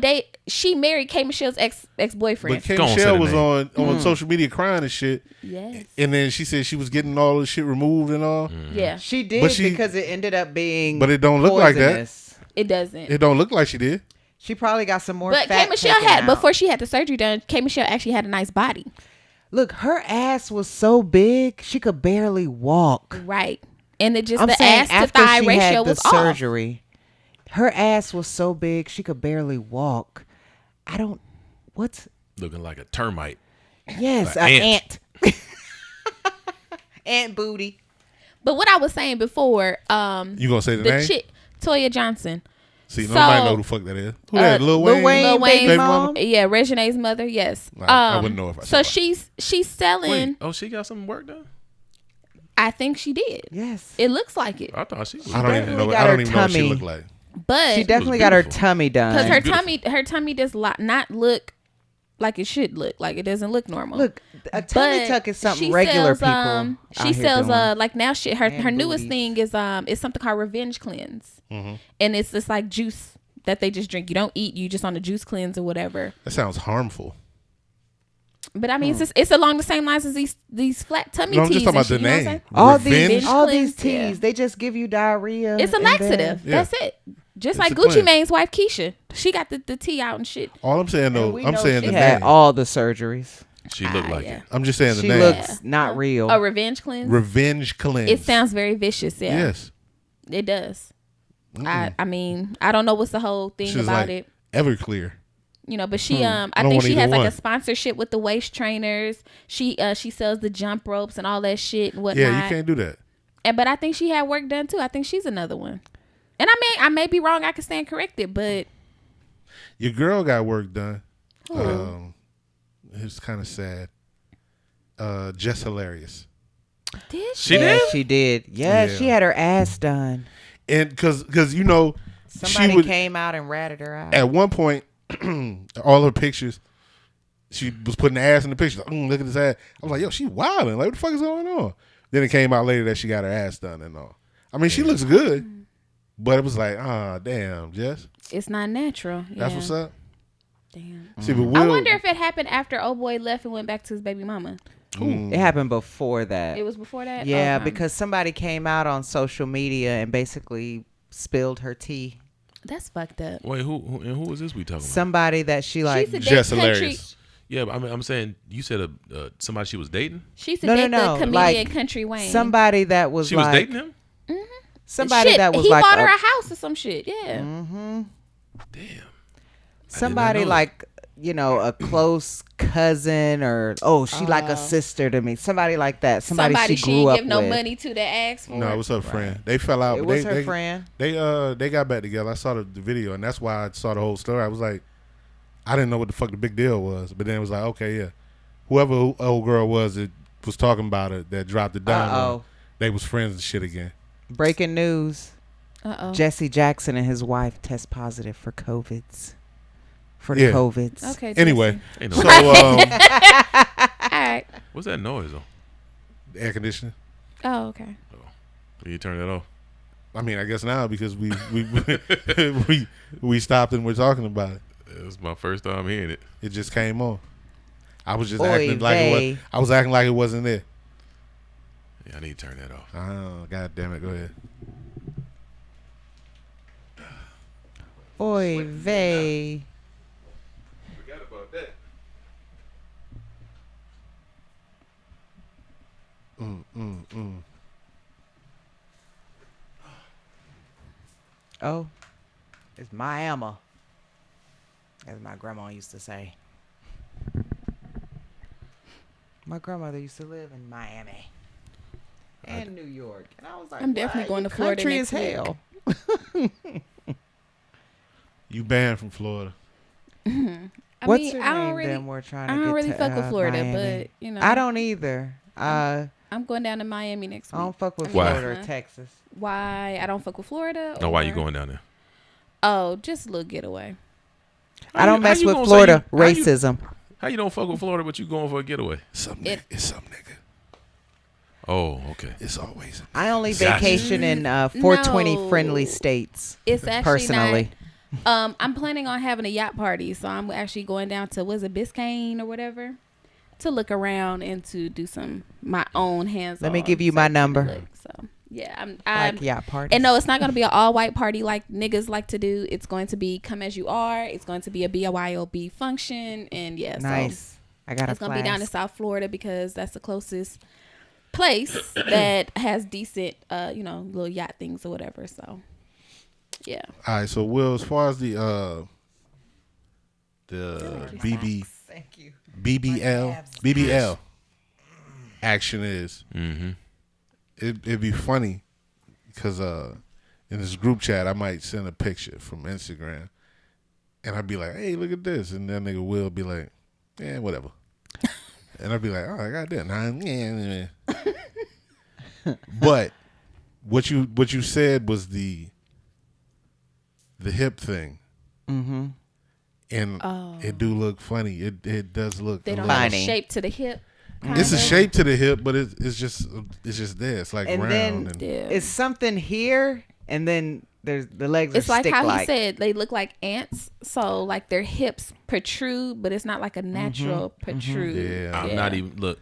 she married K. Michelle's ex-boyfriend. But K. Go on, say Michelle the was name. on social media crying and shit. Yes. And then she said she was getting all the shit removed and all. Yeah. She did But she- because it ended up being But it don't look like that. poisonous. It doesn't. It don't look like she did. She probably got some more But fat K. Michelle taken had out. before she had the surgery done. K. Michelle actually had a nice body. Look, her ass was so big she could barely walk. Right. And it just I'm the saying ass to after thigh she ratio had the was off. surgery, her ass was so big she could barely walk. What's Looking like a termite. yes, An an ant. ant. Ant booty. But what I was saying before, You gonna say the the name? chick Toya Johnson. See, So, nobody know who the fuck that is. Who that? Lil Lil Wayne? Wayne, Lil baby Wayne's mom. Yeah, Regine's mother. Yes. I wouldn't know if I So saw it. she's selling. Wait, oh, she got some work done? I think she did. Yes. It looks like it, I thought she was. I don't even definitely know. got I her don't even know what she tummy. looked like. but She definitely got her beautiful. tummy done. because Beautiful. her tummy does not look like it should look. Like it doesn't look normal. Look, a tummy tuck is something regular people. She sells doing. like now she her And newest booties. thing is something called Revenge Cleanse, and it's just like juice that they just drink. You don't eat. You just on a juice cleanse or whatever. That sounds harmful. But I mean, it's along the same lines as these flat tummy No, I'm teas. just talking and about the shit, you know what I'm name. saying? All these Cleanse, teas, yeah. they just give you diarrhea. It's a and laxative. then- Yeah. That's it. Just It's like a Gucci cleanse. Mane's wife Keisha, she got the tea out and shit. All I'm saying though, we I'm know saying she the had name. all the surgeries. She looked like yeah. it. I'm just saying the She name. looks not real. A revenge cleanse. Revenge cleanse. It sounds very vicious. Yeah, Yes. it does. I mean, I don't know what's the whole thing She's about like it. Everclear. You know, but she I I don't think want she has either like one. a sponsorship with the waist trainers. She sells the jump ropes and all that shit and whatnot. Yeah, you can't do that. But I think she had work done too. I think she's another one. And I may be wrong. I can stand corrected, but Your girl got work done. Who? It's kind of sad. Just hilarious. did She Yeah, did? she did. Yeah, Yeah. she had her ass done. And because you know, Somebody she would, came out and ratted her out. at one point, all her pictures, she was putting the ass in the pictures. Like, look at this ass. I was like, yo, she wilding. Like, what the fuck is going on? Then it came out later that she got her ass done and all. I mean, she looks good, but it was like, damn, Jess. it's not natural. Yeah. That's what's up. Damn. See, but I Will, wonder if it happened after old boy left and went back to his baby mama. It happened before that. It was before that. Yeah, Okay. because somebody came out on social media and basically spilled her tea. that's fucked up. Wait, who was this we talking about? Somebody that she like. She's a Just date country. hilarious. Yeah, but I'm saying you said somebody she was dating. She used to No, date no, the comedian like, Country Wayne. Somebody that was She like was dating him. somebody Shit, that was he like bought her a house or some shit. Yeah. Damn. somebody know that. like a close cousin or she like a sister to me. Somebody like that. Somebody Somebody she she grew ain't up give no with. money to that asked for. No, it was her friend. They fell out. It but was they, her friend. They got back together. I saw the video, and that's why I saw the whole story. I was like, I didn't know what the fuck the big deal was, but then it was like, okay, yeah, whoever old girl was that was talking about it that dropped it down, Uh-oh. they was friends and shit again. Breaking news. Uh-oh. Jesse Jackson and his wife test positive for COVIDs. For Yeah. the COVIDs. Okay. Anyway, Ain't so no, All right. what's that noise though? air conditioning. Oh, okay. You turn that off. I mean, I guess now because we we stopped and we're talking about it. It's my first time hearing it. It just came on. I was just Oy acting like it vey. was. I was acting like it wasn't there. Yeah, I need to turn that off. Oh, God damn it! Go ahead. Oy vey. Forgot about that. Oh, it's Miami, as my grandma used to say. My grandmother used to live in Miami and New York, and I was like, I'm definitely going "You to Florida country next as week." hell." You banned from Florida. What's mean, her I don't name? really, Then we're trying to I don't get really to, fuck with Florida, Miami. but I don't either. I I'm going down to Miami next week. don't fuck with Why? Florida or Texas. Why I don't fuck with Florida? No, why you or- going down there? Oh, just a little getaway. I don't How mess you with gonna say Florida you- how you- racism. How you don't fuck with Florida, but you going for a getaway? Some It- nigga. It's some nigga. Oh, okay. It's always. I only Gotcha. vacation in 420 No. friendly states. It's actually Personally. not. I'm planning on having a yacht party, so I'm actually going down to Biscayne or whatever to look around and to do some my own hands. Let me give you my number. So yeah, I'm Like yacht parties. And no, it's not going to be an all white party like niggas like to do. It's going to be come as you are. It's going to be a BYOB function, and yeah, Nice. I got so a it's going to be down in flask. South Florida because that's the closest place that has decent, little yacht things or whatever. So yeah. All right, so Will, as far as the BB Thank you. BBL action is, Mm-hmm. it'd be funny because in this group chat I might send a picture from Instagram and I'd be like, hey, look at this, and that nigga Will be like, yeah, whatever. And I'd be like, oh, goddamn, but what you said was the hip thing. Mm-hmm. and it do look funny. It does look. They a don't little- have a shape to the hip. It's a shape to the hip, but it's just there. It's like And round. then And it's something here, and then there's the legs. It's are like how stick-like. he said they look like ants. So like their hips protrude, but it's not like a natural protrude. Yeah.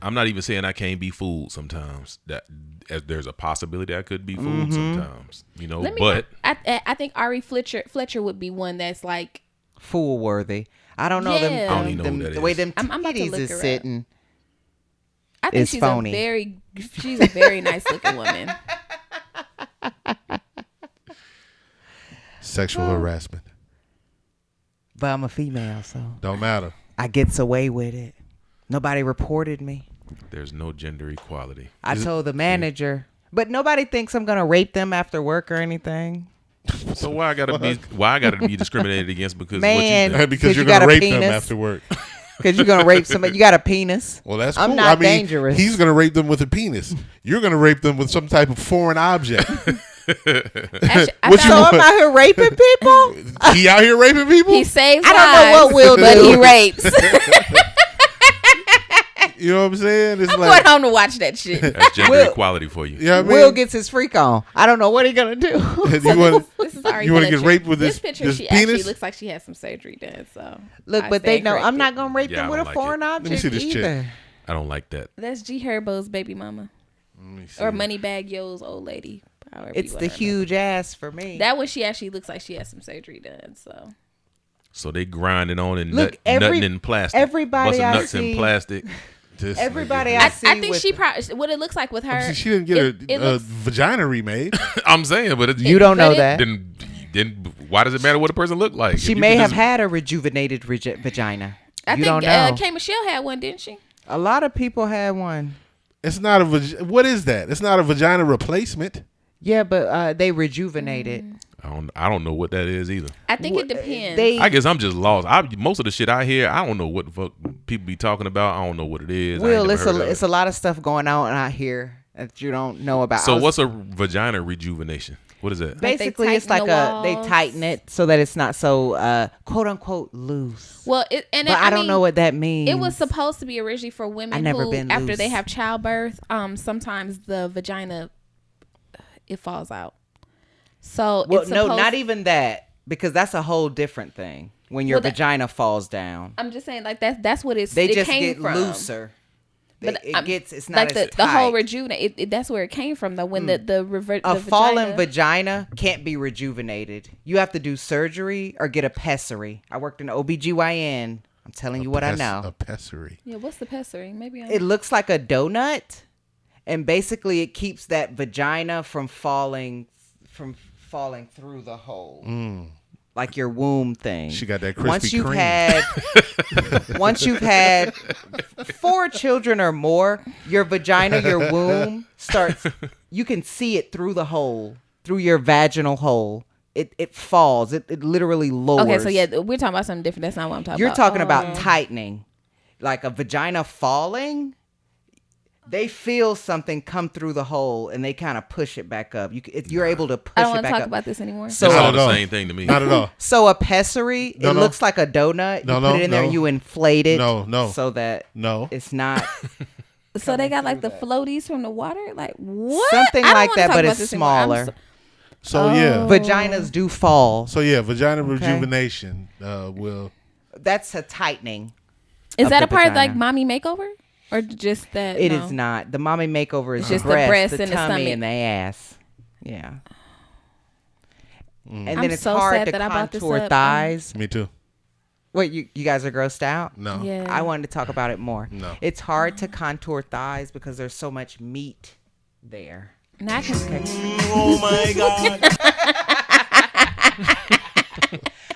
I'm not even saying I can't be fooled sometimes. That as there's a possibility I could be fooled sometimes. You know, but I think Ari Fletcher would be one that's like fool worthy. I don't know them. Yeah. I don't even know who that the way is. them I'm about to titties look is her up. sitting. I think It's she's phony. she's a very nice looking woman. sexual harassment. But I'm a female, so Don't matter. I gets away with it. Nobody reported me. there's no gender equality. I told the manager, but nobody thinks I'm gonna rape them after work or anything. So why I gotta be discriminated against because Man. what you do? because you're you got gonna a rape penis. them after work. Because you're gonna rape somebody. You got a penis. Well, that's I'm cool. not I mean, dangerous. he's gonna rape them with a penis. You're gonna rape them with some type of foreign object. Actually, I What So you found I'm out here raping people. He out here raping people. he saves I don't know what lives, Will but do. he rapes. You know what I'm saying? It's I'm like, going home to watch that shit. That's gender Will- equality for you. you know what I mean? Will gets his freak on. I don't know what he gonna do. you want This is Ari You wanna get Fletcher. raped with this this- picture? this She actually penis? looks like she has some surgery done. So Look, I but they stand know I'm corrected. not gonna rape Yeah, them I with a don't like foreign it. object me see this chick. either. I don't like that. That's G Herbo's baby mama Let me see. or Moneybag Yo's old lady. However It's you the wanna huge ass for me. That one she actually looks like she has some surgery done. So They grinding on and Look, nutting in plastic. everybody Busting I nuts see- in plastic. This Everybody nigga. I I see think with she probably what it looks like with her. See, she didn't get it a looks- vagina remade. I'm saying, but you don't know but it- that. then why does it matter what a person look like? She If you may can have just- had a rejuvenated vagina. I You think don't know. K Michelle had one, didn't she? A lot of people had one. It's not a what is that? It's not a vagina replacement. Yeah, but they rejuvenated. I don't know what that is either. I think it depends. I guess I'm just lost. Most of the shit I hear, I don't know what the fuck people be talking about. I don't know what it is. Will, I ain't never heard of it's it. a lot of stuff going on out here that you don't know about. So what's a vagina rejuvenation? What is that? Like they basically it's like tighten the they walls? tighten it so that it's not so quote unquote loose. well, But I don't know what that means. It was supposed to be originally for women never who, been after loose. they have childbirth, sometimes the vagina it falls out. So Well, it's no, supposed- not even that, because that's a whole different thing. When your Well, that- vagina falls down, I'm just saying, like that's what it they just came get from. looser. But It's not like as the whole tight. rejuvenate. That's where it came from, though. When A fallen vagina can't be rejuvenated. You have to do surgery or get a pessary. I worked in OBGYN. I'm telling you what I know. A pessary. Yeah, what's the pessary? Maybe It looks like a donut, and basically it keeps that vagina from falling through the hole. Like your womb thing. She got that Krispy Once you've Kreme. once you've had 4 children or more, your vagina, your womb starts. You can see it through the hole, through your vaginal hole. It falls. It literally lowers. Okay, so yeah, we're talking about something different. That's not what I'm talking You're about. talking about tightening, like a vagina falling. They feel something come through the hole and they kind of push it back up. You're able to push I don't it want to back talk up. about this anymore. So It's Not all at the all. same thing to me. Not at all. So a pessary, No, it no. looks like a donut. No, You no, put it in there, no. you inflate it. No. So that No. it's not So they got like the floaties from the water, like what? something I don't like wanna that, talk but about it's this anymore. I'm smaller. So yeah. Vaginas do fall. So yeah, vagina rejuvenation will. That's a tightening. Is of that the a part of like vagina. mommy makeover, or just that? It no? is not. The mommy makeover is It's the just the breast, breast the and the tummy, stomach. and the ass. Yeah. And I'm then it's so hard sad to that I brought this contour up. thighs. Me too. Wait, you guys are grossed out? No. Yeah. I wanted to talk about it more. No. It's hard to contour thighs because there's so much meat there. Now I can- Oh my God.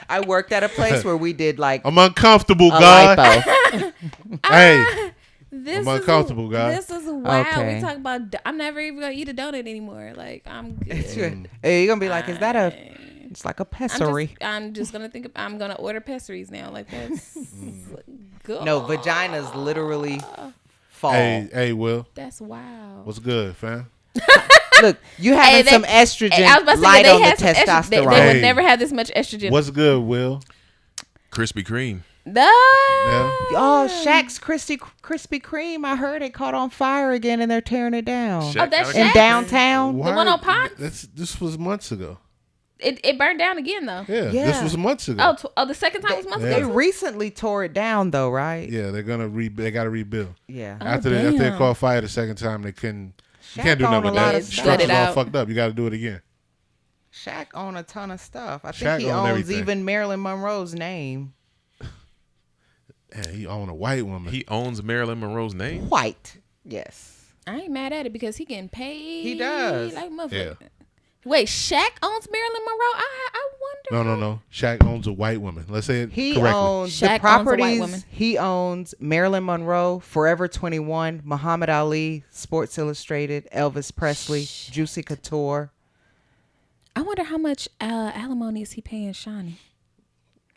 I worked at a place where we did like I'm uncomfortable, a God. lipo. Hey, This I'm is uncomfortable, guys. This is wild. Okay. We talk about. I'm never even gonna eat a donut anymore. Like I'm good. Hey, you're gonna be like, is that a? It's like a pessary. I'm just gonna think. I'm gonna order pessaries now. Like that's good. No, vaginas literally fall. hey, Will. That's wild. What's good, fam? Look, you having they- some estrogen I was about to say light they on the had some estrogen. testosterone. They Hey. would never have this much estrogen. What's good, Will? Krispy Kreme. Oh, Shaq's Krispy Kreme. I heard it caught on fire again, and they're tearing it down. Shaq that's got a- In Shaq? downtown. The one on Ponce? This was months ago. It burned down again though. Yeah, Yeah. this was months ago. The second time was months They ago. recently tore it down, though, right? Yeah, they're gonna they got to rebuild. Yeah. After damn. they caught fire the second time, they couldn't. You Shaq can't do owned nothing a with lot that. of stuff. Let it Structure's all out. fucked up. You got to do it again. Shaq owned a ton of stuff. I Shaq think he owned owns everything. even Marilyn Monroe's name. Yeah, he owned a white woman. He owns Marilyn Monroe's name. White. Yes. I ain't mad at it because he getting paid. He does. Like motherfucker. Yeah. Wait, Shaq owns Marilyn Monroe? I wonder. No. Shaq owns a white woman. Let's say it He correctly. owns Shaq the owns a white properties. woman. He owns Marilyn Monroe, Forever 21, Muhammad Ali, Sports Illustrated, Elvis Presley, Juicy Couture. I wonder how much alimony is he paying Shawnee?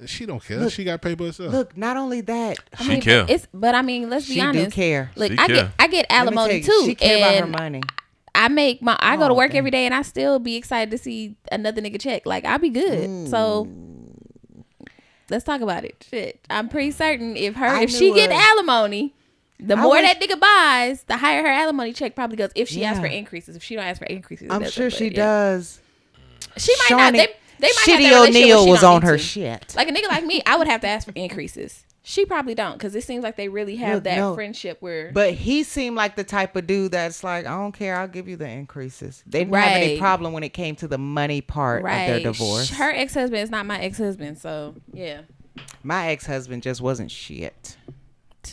She don't care. Look- She got paid by herself. Look, not only that, She care. But I mean, let's be she do honest. care. Look, She I care. get Let me alimony tell you, too, She care about her and money. I go to Oh, work damn. every day, and I still be excited to see another nigga check. Like I be good. So let's talk about it. Shit, I'm pretty certain if she knew get her. alimony, the I more wish- that nigga buys, the higher her alimony check probably goes. If she asks for Yeah. increases, if she don't ask for increases, it I'm doesn't, sure but she yeah. does. She might Shawnee- not. They might have Shitty that relationship O'Neal where she was don't on need her to. shit. Like a nigga like me, I would have to ask for increases. She probably don't, because it seems like they really have Look, that no. friendship where. But he seemed like the type of dude that's like, I don't care, I'll give you the increases. They didn't have any Right. problem when it came to the money part of their divorce. Her ex-husband is not my ex-husband, so yeah. My ex-husband just wasn't shit.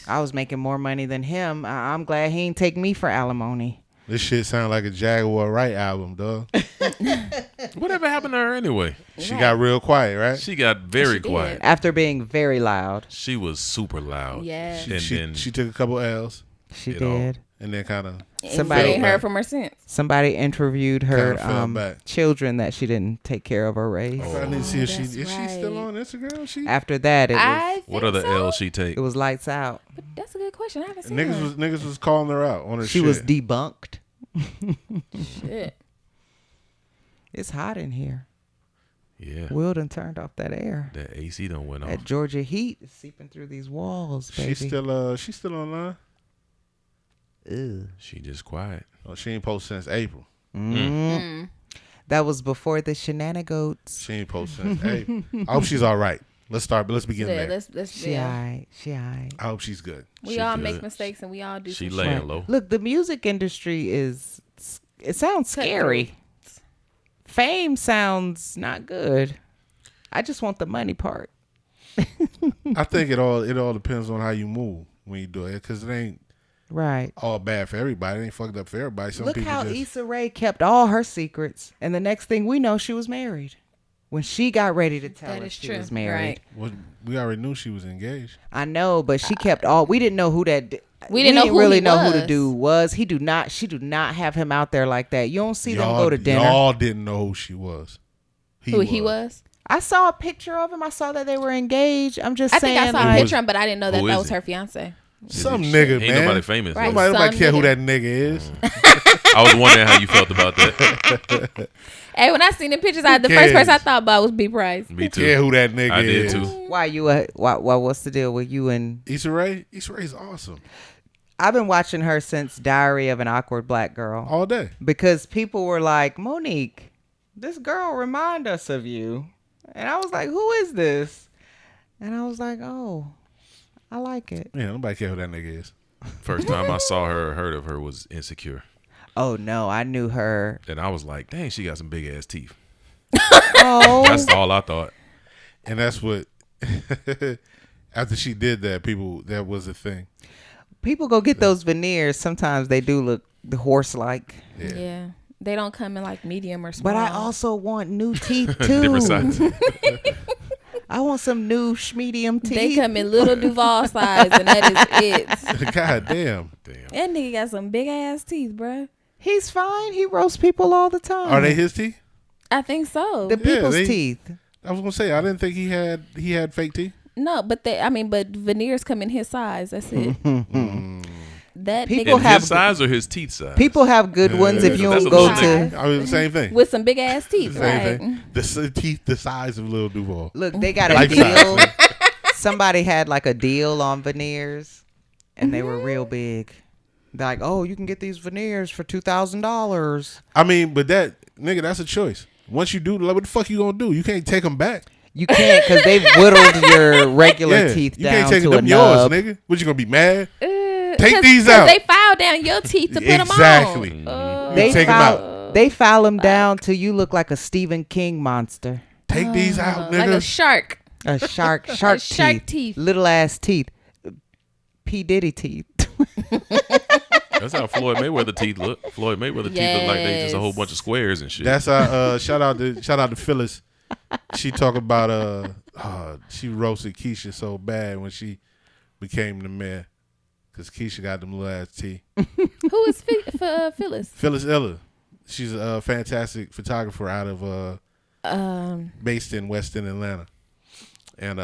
I was making more money than him. I'm glad he ain't take me for alimony. This shit sound like a Jaguar Wright album, dog. Whatever happened to her anyway? She got real quiet, right? She got very She did. quiet. After being very loud. She was super loud. Yeah. And then She took a couple L's She You know. did. and then kind of Somebody- Somebody ain't back. heard from her since. Somebody interviewed her Kinda fell back. children that she didn't take care of or raise. I need to see if she that's is she still right. on Instagram. She After that, what think other so? L's she take? it was lights out. But that's a good question. I haven't seen niggas was calling her out on her She shit. was debunked. Shit. It's hot in here. Yeah. Will done turned off that air. That AC don't went off. That Georgia heat is seeping through these walls, baby. She's still online. Ugh. She just quiet. Oh, she ain't post since April. That was before the shenanigans. She ain't post since April. I hope she's all right. Let's begin Yeah, there. let's She yeah. alright. She alright. I hope she's good. We She all good. make mistakes and we all do She some laying shit. low. Look, the music industry it sounds scary. Fame sounds not good. I just want the money part. I think it all depends on how you move when you do it, because it ain't Right. all bad for everybody. It ain't fucked up for everybody. Some Look people how just Issa Rae kept all her secrets, and the next thing we know, she was married. When she got ready to tell That us is she true. was married. Right. well, we already knew she was engaged. I know, but she kept all. We didn't know who that. We didn't know who really he know who the was. dude was. She do not have him out there like that. You don't see them go to dinner. Y'all didn't know who she was. Who he was? I saw a picture of him. I saw that they were engaged. I'm just I saying. think I saw like, a picture, of him, but I didn't know that Who that is was he? her fiance. Some Ain't nigga, man. nobody famous. Right. though. Nobody Some care who nigga. that nigga is. I was wondering how you felt about that. Hey, when I seen the pictures, the first cares? person I thought about was B Price. Me too. Care who that nigga I did is. too. why you? What's the deal with you and? Issa Rae? Issa Rae's awesome. I've been watching her since Diary of an Awkward Black Girl All day. because people were like, Monique, this girl remind us of you, and I was like, who is this? And I was like, oh, I like it. Yeah, nobody care who that nigga is. First time I saw her or heard of her was Insecure. Oh no, I knew her. And I was like, dang, she got some big ass teeth. Oh, That's all I thought. And that's what after she did that, that was a thing. people go get those veneers. Sometimes they do look horse-like. Yeah. They don't come in like medium or small. But I also want new teeth too. Different sizes. I want some new medium teeth. They come in little Duval size, and that is it. God damn. Damn. That nigga got some big ass teeth, bruh. He's fine. He roasts people all the time. Are they his teeth? I think so. the people's they- teeth? I was gonna say I didn't think he had fake teeth. No, but but veneers come in his size. That's it. That People In nigga have- his size or his teeth size? People have good ones if you That's don't a go little to. nigga. I mean the same thing. with some big ass teeth, Same right? thing. The teeth the size of Lil Duval. Look, they got a Life deal. size. somebody had like a deal on veneers, and they were real big. They're like, oh, you can get these veneers for $2,000. I mean, but that's a choice. Once you do, like, what the fuck you gonna do? You can't take them back. You can't because they've whittled your regular teeth you down can't take to them a yours, nub. nigga. What, you gonna be mad? Take these out. They file down your teeth to put them on. Exactly. They take 'em file, They file them down till you look like a Stephen King monster. Take these out, nigga. Like a shark. A shark teeth. Little ass teeth. P. Diddy teeth. That's how Floyd Mayweather teeth look. Floyd Mayweather teeth look like they just a whole bunch of squares and shit. That's shout out to Phyllis. She talk about she roasted Keisha so bad when she became the mayor because Keisha got them little ass teeth. Who is Phyllis? Phyllis Ella. She's a fantastic photographer out of based in Western Atlanta, and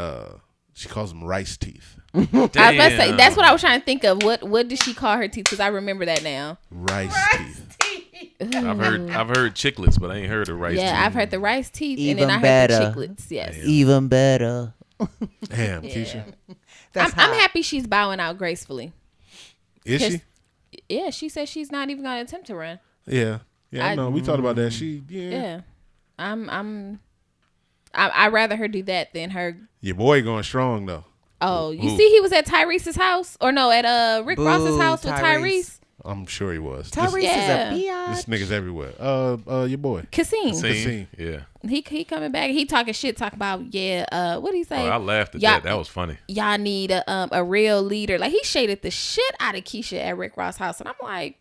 she calls them rice teeth. I was about to say that's what I was trying to think of. What did she call her teeth? Because I remember that now. Rice teeth. I've heard chiclets, but I ain't heard of rice teeth. Yeah, I've heard the rice teeth, Even and then I better. heard the chiclets. Yes, Even better. Damn, Keisha. I'm happy she's bowing out gracefully. Is she? Yeah, she said she's not even going to attempt to run. Yeah, I know. We talked about that. Yeah. I'd rather her do that than her. Your boy going strong though. Oh, you see, he was at Tyrese's house, or no, at Rick Ross's house with Tyrese. I'm sure he was. Tyrese is a biatch. This nigga's everywhere. Your boy. Kasim. Yeah. He coming back. He talking shit. Talk about what did he say? Oh, I laughed at that. That was funny. Y'all need a real leader. Like he shaded the shit out of Keisha at Rick Ross' house, and I'm like,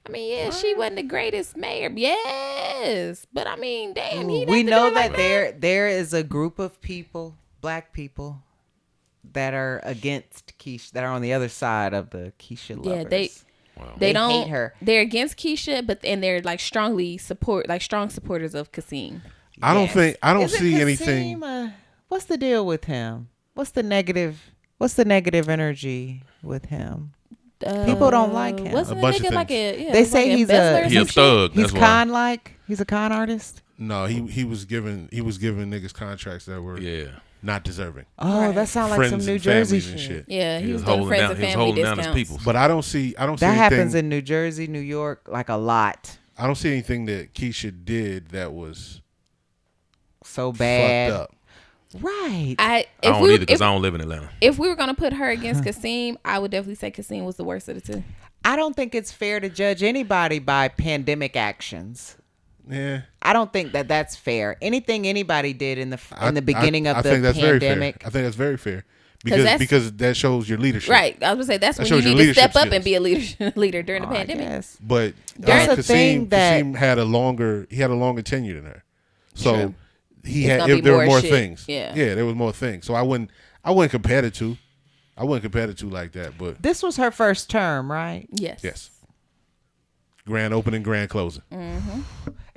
I mean, yeah, she wasn't the greatest mayor. Yes, but I mean, damn, we know that there is a group of people, black people, that are against Keisha, that are on the other side of the Keisha lovers. Yeah, they don't hate her. They're against Keisha, and they're like strong supporters of Kasim. I don't Isn't see Kasim, anything. What's the deal with him? What's the negative energy with him? People don't like him. Wasn't A bunch nigga of like things. They say he's a thug. He's That's why. He's a con artist. No, he was giving niggas contracts that were not deserving. Oh, that sounds like some Friends New and Jersey families and shit. Yeah, he was doing holding friends down. and He was family holding down his discounts. people. But I don't see That anything. happens in New Jersey, New York, like a lot. I don't see anything that Keisha did that was So bad. fucked up. Right. I don't either because I don't live in Atlanta. If we were gonna put her against Kasim, I would definitely say Kasim was the worst of the two. I don't think it's fair to judge anybody by pandemic actions. Yeah. I don't think that that's fair. Anything anybody did in the beginning of I the think that's very fair. pandemic. I think that's very fair that's- because that shows your leadership. Right. I was gonna say that's when you shows your need to step leadership up and be a leader during the I pandemic. guess. But There's a thing that- Kasim had a longer tenure than her, so True. he It's had gonna be there were more more shit. things. Yeah. there was more things. So I wouldn't compare the two. I wouldn't compare the two like that. But This was her first term, right? Yes. yes, grand opening, grand closing.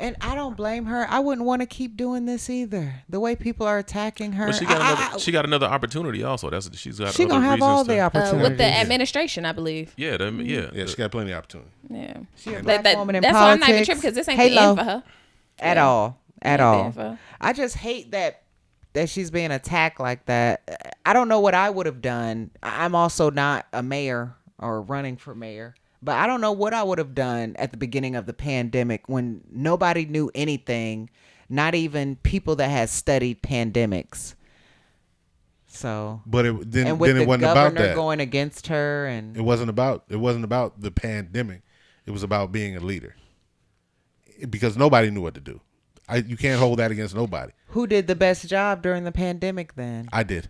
And I don't blame her. I wouldn't want to keep doing this either. The way people are attacking her. But she got another opportunity also. She's got. She other gonna have all reasons the to- opportunities. With the administration, I believe. Yeah, Yeah, she got plenty of opportunity. Yeah. She a black woman in that's why I'm not even politics. tripping because this ain't Halo. the end for her. At Yeah. all. At Ain't the all. end for her. I just hate that she's being attacked like that. I don't know what I would have done. I'm also not a mayor or running for mayor, but I don't know what I would have done at the beginning of the pandemic when nobody knew anything, not even people that had studied pandemics. So, But and with then it the wasn't about governor that. going against her, and It wasn't about the pandemic. It was about being a leader. Because nobody knew what to do. You can't hold that against nobody. who did the best job during the pandemic then? I did.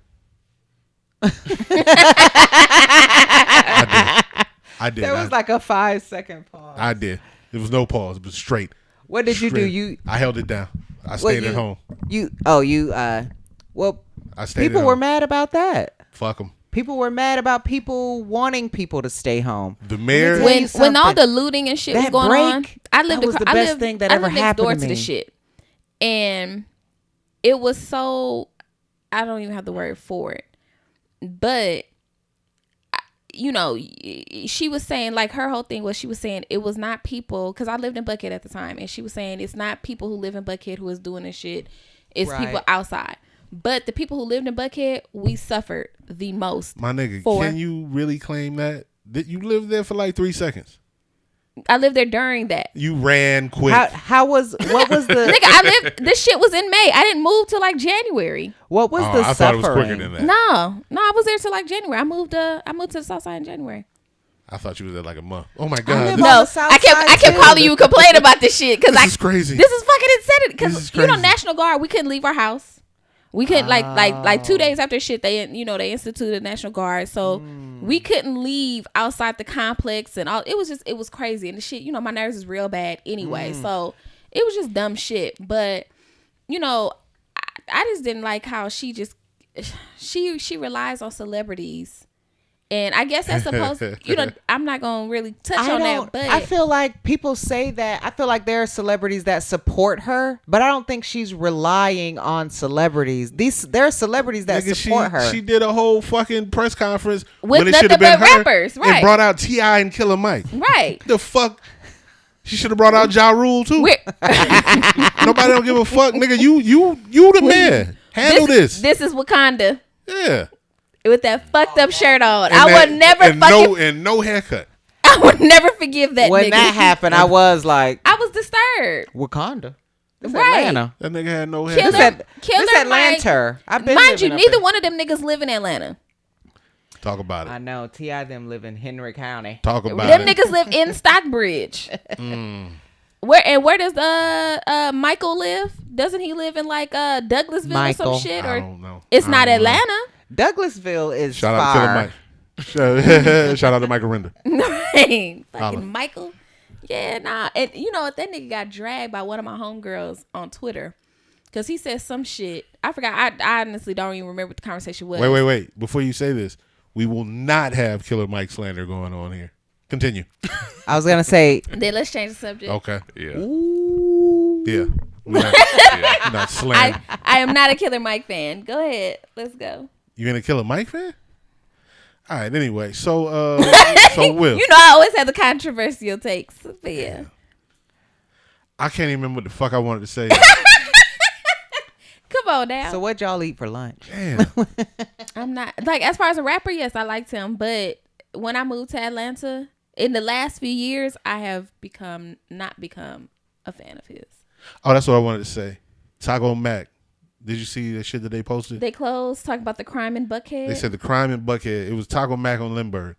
I did. There was like a 5-second pause. I did. There was no pause. It was straight. What did you do? I held it down. I stayed at home. Well, I stayed people at were home. mad about that. Fuck them. People were mad about people wanting people to stay home. The mayor. Let me tell you When all something. the looting and shit was That going on, break, I lived that was the best thing that I ever lived next happened door to to the me. shit, and it was so I don't even have the word for it, but she was saying like her whole thing was she was saying it was not people because I lived in Buckhead at the time, and she was saying it's not people who live in Buckhead who is doing this shit, it's Right. people outside. But the people who lived in Buckhead, we suffered the most. My nigga, can you really claim that? That you lived there for like 3 seconds? I lived there during that. You ran quick. What was the Nigga, this shit was in May. I didn't move till like January. what was the I suffering? thought it was quicker than that. No, I was there till like January. I moved to the South Side in January. I thought you was there like a month. Oh my live God. on No, the South I kept Side, too. calling you and complaining about this shit because This is crazy. This is fucking insanity. This is Because you know, crazy. National Guard, we couldn't leave our house. We couldn't like 2 days after shit they instituted National Guard, so we couldn't leave outside the complex and all. It was crazy, and the shit. You know, my nerves is real bad anyway, so it was just dumb shit. But you know, I just didn't like how she relies on celebrities. And I guess that's supposed to, you know, I'm not going to really touch on that. But I feel like people say that. I feel like there are celebrities that support her, but I don't think she's relying on celebrities. There are celebrities that Nigga, support her. She did a whole fucking press conference With when it nothing should have been but her rappers, and right. brought out T.I. and Killer Mike. right. The fuck? She should have brought out Ja Rule too. Nobody don't give a fuck, nigga. You the man. Handle this. This is Wakanda Yeah. with that fucked up shirt on. And I that- would never and fucking. no haircut. I would never forgive that when nigga. that happened, I was like, I was disturbed. Wakanda. It's Right. Atlanta. That nigga had no Killer, haircut. Killer This Atlanta. I've been Mind you, living up neither there. one of them niggas live in Atlanta. Talk about it. I know. T.I. them live in Henry County. Talk about Them it. niggas live in Stockbridge. Where does Michael live? Doesn't he live in like Douglasville or Michael. some shit? I Or don't know. it's I not don't know. Atlanta. Douglasville is Shout out far. to Killer Mike. Shout out to Michael Render. Right. Holla. Fucking Michael. Yeah, nah. And you know what? That nigga got dragged by one of my homegirls on Twitter. Because he said some shit. I forgot. I honestly don't even remember what the conversation was. Wait. Before you say this, we will not have Killer Mike slander going on here. Continue. I was gonna say, Then let's change the subject. Okay. Yeah. Yeah. We're not slandering. I am not a Killer Mike fan. Go ahead. Let's go. You ain't a Killer Mike fan? All right. Anyway, so Will, You know I always have the controversial takes. But yeah. I can't even remember what the fuck I wanted to say. Come on now. so what'd y'all eat for lunch? Damn. I'm not like as far as a rapper, yes, I liked him. But when I moved to Atlanta, in the last few years, I have not become a fan of his. Oh, that's what I wanted to say. Taco Mac. Did you see that shit that they posted? They closed. Talk about the crime in Buckhead. They said the crime in Buckhead. It was Taco Mac on Lindbergh.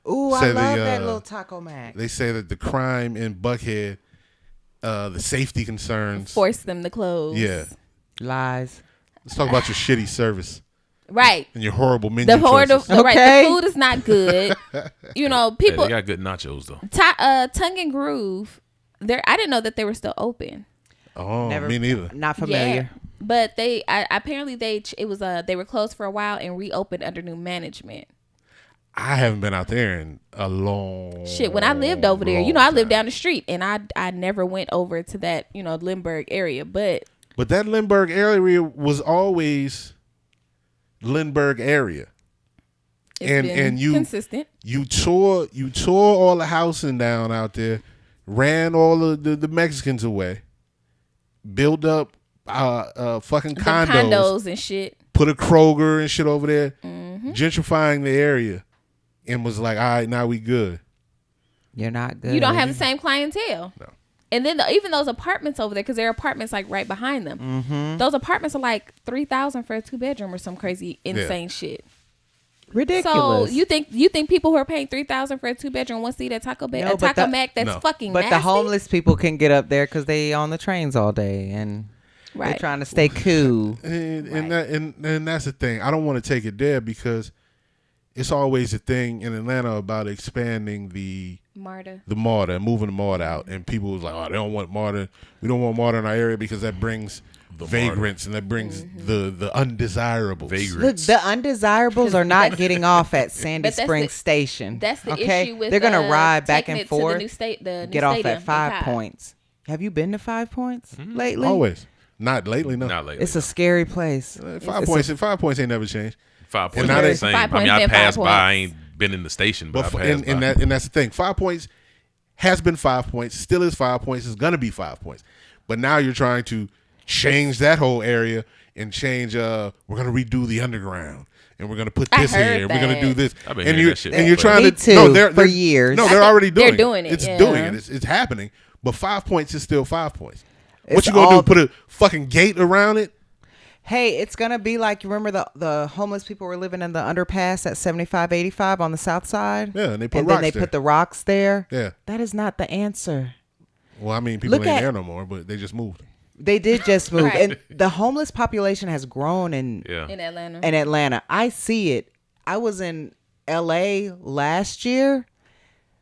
Ooh, I Said love the, that little Taco Mac. They say that the crime in Buckhead, the safety concerns. forced them to close. Yeah. Lies. Let's talk about your shitty service Right. and your horrible menu The horrible. choices. Right. Okay. The food is not good. You know, Yeah, people. they got good nachos though. Tongue and Groove. I didn't know that they were still open. Oh, Never- me neither. Not familiar. Yeah. But apparently they were closed for a while and reopened under new management. I haven't been out there in a long Shit, when I lived over there, you know, I lived time. down the street and I never went over to that, you know, Lindbergh area. But But Lindbergh area was always Lindbergh area. it's And- been and you- consistent. You tore all the housing down out there, ran all of the Mexicans away, built up fucking The condos, condos and shit. put a Kroger and shit over there, Mm-hmm. gentrifying the area, and was like, all right, now we good. You're not good. You don't have the same clientele. No. And then even those apartments over there, because there are apartments like right behind them. Mm-hmm. Those apartments are like $3,000 for a 2-bedroom or some crazy insane shit. ridiculous. So you think people who are paying $3,000 for a 2-bedroom won't see that Taco Bell, No, but Taco the- Mac? That's No. fucking but nasty. the homeless people can get up there because they on the trains all day and they're Right. trying to stay cool. And that's the thing. I don't want to take it there because it's always a thing in Atlanta about expanding the Marta. MARTA and moving the MARTA out. And people was like, oh, they don't want MARTA. We don't want MARTA in our area because that brings The vagrants and that brings the undesirables. Look, Vagrants. the undesirables are not getting off at Sandy But that's Springs the- Station. That's the okay? issue with They're gonna ride back taking and it to forth. the new state, the new Get off stadium at in 5 Cobb. Points. Have you been to 5 Points lately? Always. Not lately, no. Not lately. It's a scary place. 5 points. 5 points ain't never changed. 5 And points now are the they- same. 5 I mean, points I been 5 passed by. I points. ain't been in the station, but But I passed by. and that's the thing. 5 points has been 5 points. Still is 5 points. Is gonna be 5 points. But now you're trying to change that whole area and change. We're gonna redo the underground, and we're gonna put I this heard here. We're gonna do that. this. I've been And hearing you that shit and you're for trying Me to too, no, they're for years. No, I they're think already doing they're doing it, It's yeah. doing it. It's happening. But 5 points is still 5 points. What It's you gonna all- do? Put a fucking gate around it? Hey, it's gonna be like, you remember the homeless people were living in the underpass at 7585 on the south side? Yeah, and they put and then rocks they there. put the rocks there. Yeah. That is not the answer. Well, I mean, people Look ain't at- there no more, but they just moved. They did just move, Right. and the homeless population has grown in Yeah. In Atlanta. Atlanta. I see it. I was in LA last year.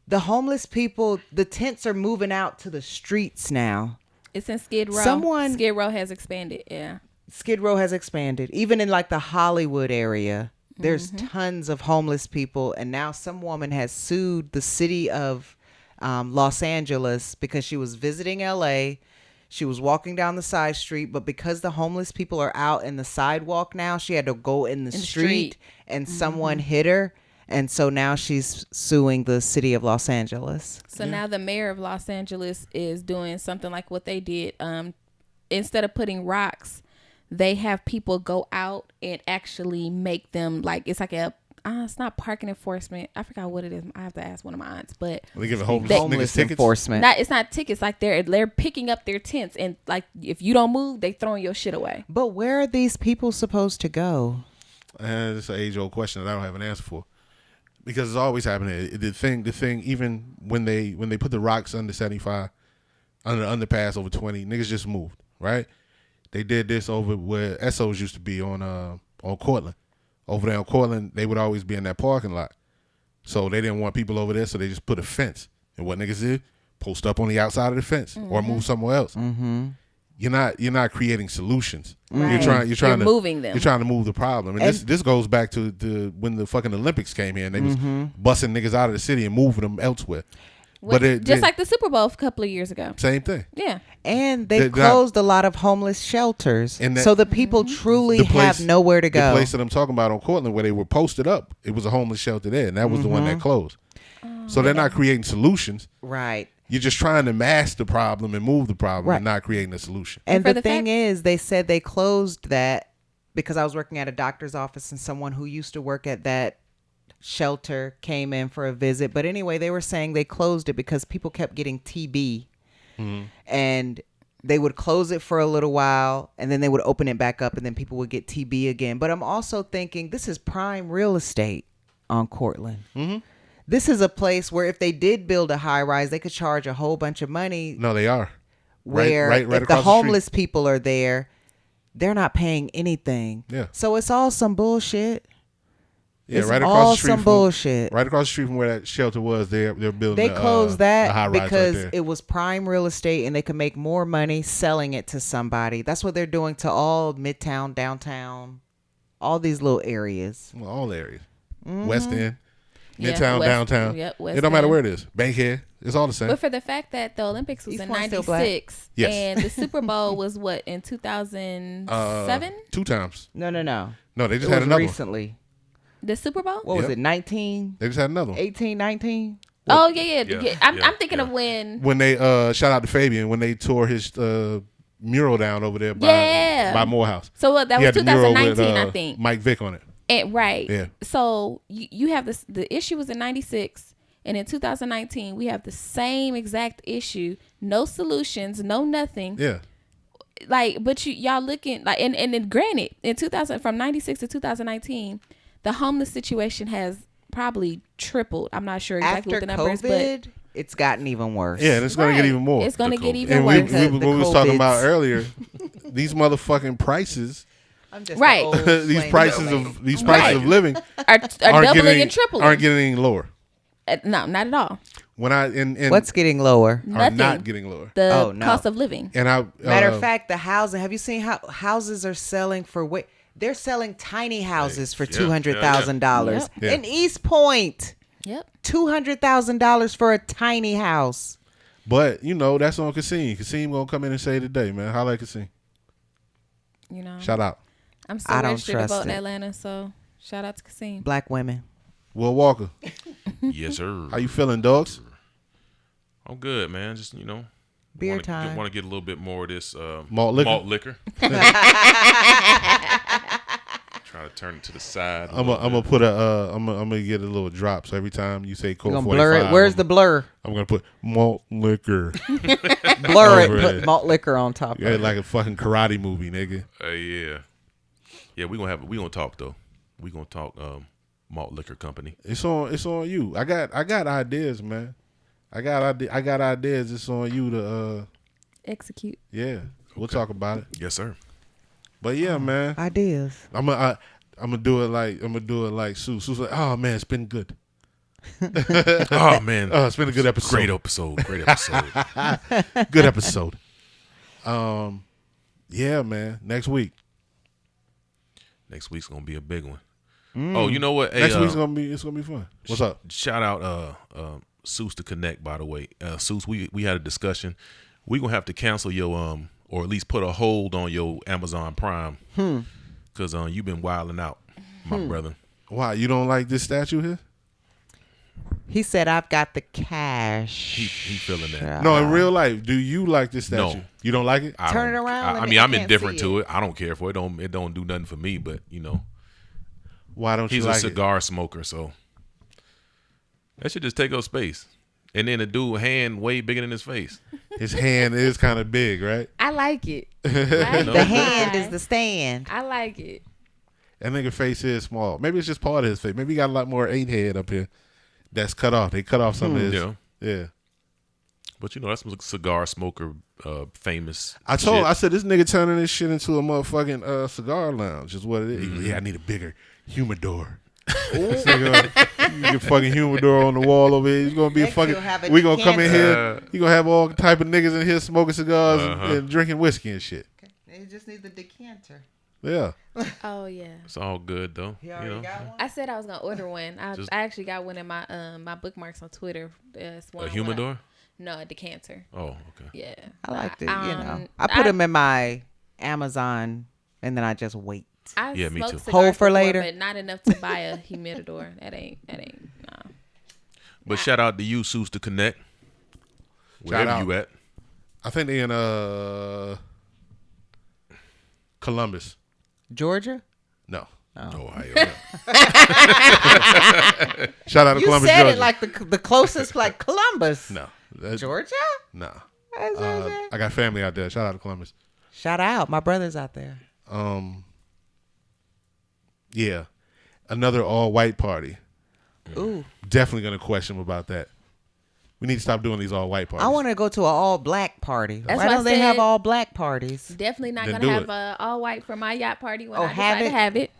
The homeless people, the tents are moving out to the streets now. It's in Skid Row. Skid Row has expanded. Yeah. Skid Row has expanded. Even in like the Hollywood area, there's tons of homeless people. And now some woman has sued the city of Los Angeles because she was visiting LA. She was walking down the side street, but because the homeless people are out in the sidewalk now, she had to go in the street and someone hit her. And so now she's suing the city of Los Angeles. So now the mayor of Los Angeles is doing something like what they did. Instead of putting rocks, they have people go out and actually make them like, it's like a, it's not parking enforcement. I forgot what it is. I have to ask one of my aunts, but They give homeless They- niggas Homeless tickets. enforcement. it's not tickets. Like they're picking up their tents, and like if you don't move, they throwing your shit away. But where are these people supposed to go? It's an age-old question that I don't have an answer for, because it's always happening. The thing. Even when they put the rocks under 75, under the underpass over 20, niggas just moved. Right? They did this over where Esso's used to be on Cortland. Over there on Cortland, they would always be in that parking lot. So they didn't want people over there, so they just put a fence. And what niggas did, post up on the outside of the fence or move somewhere else. Mm-hmm. You're not creating solutions. Right. You're trying to moving them. You're trying to move the problem. And this goes back to when the fucking Olympics came here and they was busting niggas out of the city and moving them elsewhere. Just like the Super Bowl a couple of years ago. Same thing. Yeah. And they've closed a lot of homeless shelters. And that- so the people truly The place- have nowhere to go. The place that I'm talking about on Cortland where they were posted up, it was a homeless shelter there, and that was the one that closed. So they're not creating solutions. Right. You're just trying to mask the problem and move the problem and not creating a solution. And for the the thing fact- is, they said they closed that because I was working at a doctor's office and someone who used to work at that shelter came in for a visit. But anyway, they were saying they closed it because people kept getting TB. And they would close it for a little while and then they would open it back up and then people would get TB again. But I'm also thinking this is prime real estate on Cortland. This is a place where if they did build a high rise, they could charge a whole bunch of money. No, they are. Where right if across the the homeless people are there, they're not paying anything. Yeah. So it's all some bullshit. Yeah, It's right all across the street some bullshit. Right across the street from where that shelter was, they're building. They closed that a high rise because right there. it was prime real estate and they could make more money selling it to somebody. That's what they're doing to all Midtown, downtown, all these little areas. Well, all areas. West End, Yeah, Midtown, West- downtown. yep, West It don't matter End. where it is. Bankhead, it's all the same. But for the fact that the Olympics was East in Point's still black. '96 Yes. and the Super Bowl was what in 2007? 2 times. No. No, they just It had was another one. recently. The Super Bowl? What was Yep. it, 19, They just had another one. 18, 19? Oh yeah. I'm yeah, thinking of when. When they shout out to Fabian when they tore his mural down over there by Morehouse. So what? That He was had the mural 2019, with, I think. Mike Vick on it. And, right. Yeah. So you have this. The issue was in '96, and in 2019 we have the same exact issue. No solutions, no nothing. Yeah. Like, but y'all looking like, and then granted, in 2000 from '96 to 2019, the homeless situation has probably tripled. I'm not sure exactly After what the numbers, COVID, it's gotten even worse. Yeah, and it's going to get Right. even more. It's gonna The get COVID. even And worse. The we was talking about COVIDs. earlier, these motherfucking prices, I'm just Right. an old these slave prices lady. of these prices of living are aren't doubling getting and tripling. aren't getting any lower. No, not at all. When I and What's getting lower? are Nothing. not getting lower. The Oh, no. cost of living. And I Matter of fact, the housing. Have you seen how houses are selling for what? They're selling tiny houses for yeah, $200,000 yeah. in East Point. Yep. $200,000 for a tiny house. but you know that's on Kasim. Kasim gonna come in and say today, man. Holla at Kasim. You know, Shout out. I'm still I don't registered to trust vote in it. Atlanta, so shout out to Kasim. Black women. Will Walker, Yes, sir. how you feeling, dogs? I'm good, man. Just Beer time. You want to get a little bit more of this Malt liquor? Try to turn it to the side. I'm gonna put I'm gonna get a little drop. So every time you say Colt You're 45, gonna blur it. Where's the blur? I'm gonna put malt liquor. Blur it. Over Put it. malt liquor on top Yeah, of it. like a fucking karate movie, nigga. Yeah. We gonna talk though. We gonna talk malt liquor company. It's on you. I got ideas, man. I got ideas. It's on you to Execute. yeah. We'll talk about it. Yes, sir. But yeah, man. Ideas. I'm gonna do it like Sue. Sue's like, oh man, it's been good. Oh man, it's been a good episode. Great episode. Good episode. Yeah, man. Next week's gonna be a big one. Oh, you know what? Hey, next week's gonna be fun. What's up? Shout out Seuss to Connect, by the way. Seuss, we had a discussion. We gonna have to cancel your or at least put a hold on your Amazon Prime. Cause you've been wilding out, my brother. Why, you don't like this statue here? He said, "I've got the cash." He feeling that. No, in real life, do you like this statue? No. You don't like it? Turn it around. I mean, I'm indifferent to it. I don't care for it. It don't do nothing for me. But you know, why don't you he's like a cigar smoker, so that should just take up space. And then the dude hand way bigger than his face. His hand is kind of big, right? I like it. The hand is the stand. I like it. That nigga face is small. Maybe it's just part of his face. Maybe he got a lot more 8 head up here that's cut off. They cut off some of his. Yeah. But you know, that's some cigar smoker famous. I said this nigga turning this shit into a motherfucking cigar lounge is what it is. Yeah, I need a bigger humidor. This nigga fucking humidor on the wall over here. He's gonna be we gonna come in here. You gonna have all type of niggas in here smoking cigars and drinking whiskey and shit. They just need the decanter. Yeah. Oh yeah. It's all good though. You already got one? I said I was gonna order one. I actually got one in my my bookmarks on Twitter. A humidor? No, a decanter. Oh, okay. Yeah. I like it. I put them in my Amazon and then I just wait. I me too. Hold for later, but not enough to buy a humidor. That ain't nah. But shout out to you, Seuss to Connect. Wherever you at. I think they in Columbus. Georgia? No. Ohio. Shout out to You Columbus, said Georgia. it like the closest, like Columbus. No. Georgia? No. That's what I'm saying. I got family out there. Shout out to Columbus. Shout out. My brother's out there. Yeah. Another all-white party. Ooh. Definitely going to question them about that. We need to stop doing these all-white parties. I want to go to an all-black party. That's Why what I don't they have said. all-black parties? Definitely not Then gonna do have it. all white for my yacht party when I have decide it? to have it.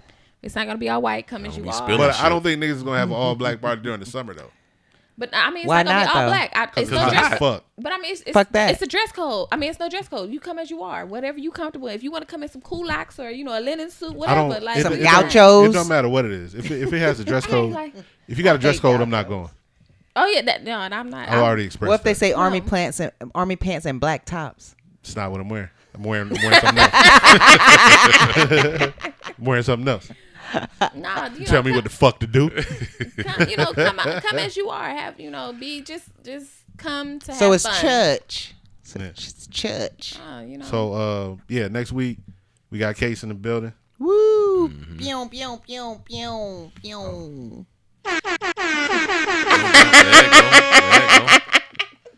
It's not gonna be all white. Come as you be are. spilling. But shit. I don't think niggas is going to have an all-black party during the summer, though. But I mean, it's Why not gonna not, be all though? black. It's Because no it's dress hot as fuck. But I mean, it's Fuck that. It's a dress code. I mean, it's no dress code. You come as you are, whatever you comfortable. If you want to come in some kulaks or a linen suit, whatever. Like Some it gauchos. It don't matter what it is. If it has a dress code, like- if you got a dress code, I'm not going. Oh yeah, no, and I'm not. I already expressed What if they that. say army pants and black tops? It's not what I'm wearing. I'm wearing something else. I'm wearing something else. Nah, Tell me what the fuck to do. come as you are. Have be just come to have So it's fun. church. Yeah. It's church. So yeah, next week we got Case in the building. Woo! Pew, pew, pew, pew, pew. There you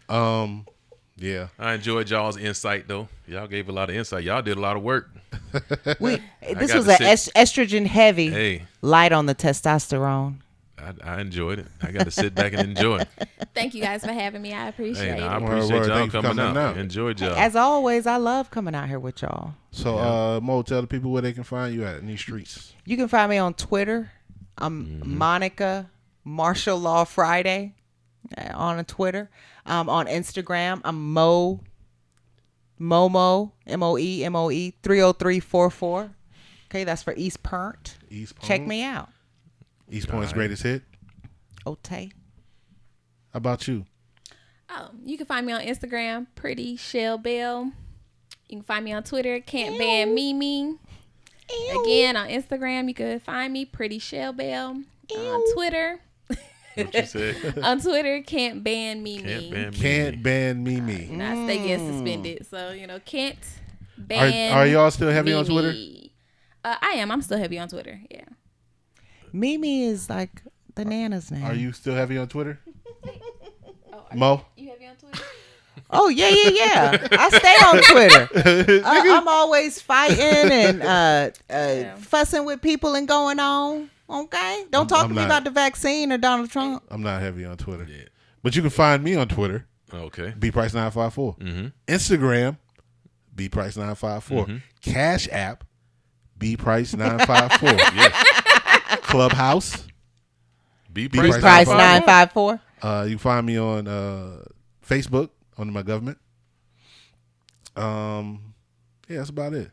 go. Yeah. I enjoyed y'all's insight though. Y'all gave a lot of insight. Y'all did a lot of work. This got was to an estrogen heavy, Hey, light on the testosterone. I enjoyed it. I got to sit back and enjoy it. Thank you guys for having me. I appreciate Hey, I it. appreciate Word. y'all Thank you for coming coming out. out. Enjoyed y'all. As always, I love coming out here with y'all. So Mo, tell the people where they can find you at in these streets. You can find me on Twitter. I'm Monica Martial Law Friday on Twitter. On Instagram, I'm Momo Moe 30344. Okay, that's for East Point. East Point. Check me out. East Point's greatest hit. Otay. How about you? You can find me on Instagram, Pretty Shell Bell. You can find me on Twitter, Can't Ban Mimi. Again, on Instagram, you can find me, Pretty Shell Bell. On Twitter, What you said? On Twitter, can't ban me. Can't ban me. And I stay getting suspended. So, can't ban Are y'all still heavy on Twitter? I am. I'm still heavy on Twitter. Yeah. Mimi is like the Nana's name. Are you still heavy on Twitter? Oh, Mo? You heavy on Twitter? Oh, yeah. I stay on Twitter. I'm always fighting and fussing with people and going on. Okay? Don't talk to me about the vaccine or Donald Trump. I'm not heavy on Twitter. Yeah. But you can find me on Twitter. Okay. bprice954. Mm-hmm. Instagram, bprice954. Mm-hmm. Cash App, bprice954. Yes. Clubhouse, Price Price 954. You can find me on Facebook under my government. Yeah, that's about it.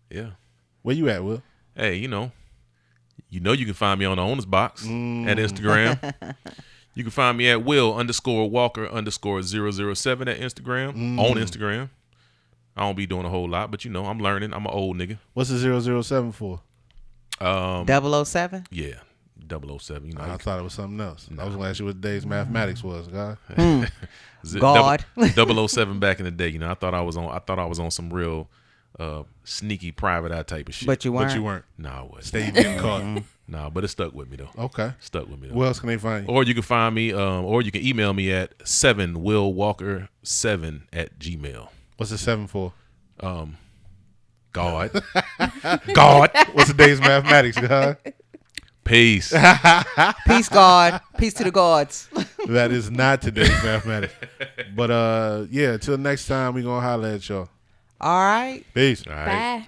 Yeah. Where you at, Will? Hey, you can find me on the owner's box at Instagram. You can find me at Will_Walker_007 at Instagram. On Instagram. I don't be doing a whole lot, but I'm learning. I'm an old nigga. What's the 007 for? 007? Yeah. 007. I thought it was something else. I was going to ask you what today's mathematics was, God. God. 007 back in the day. I thought I was on some real sneaky private eye type of shit. But you weren't. But you weren't. No, I wasn't. Stay getting caught. No, but it stuck with me though. Okay. Stuck with me though. Where else can they find you? Or you can find me, or you can email me at 7willwalker7@gmail. What's the 7 for? God. God. What's the day's mathematics, God? Peace. Peace, God. Peace to the gods. That is not today's mathematics. But yeah, until next time, we going to holler at y'all. All right. Peace. All right. Bye.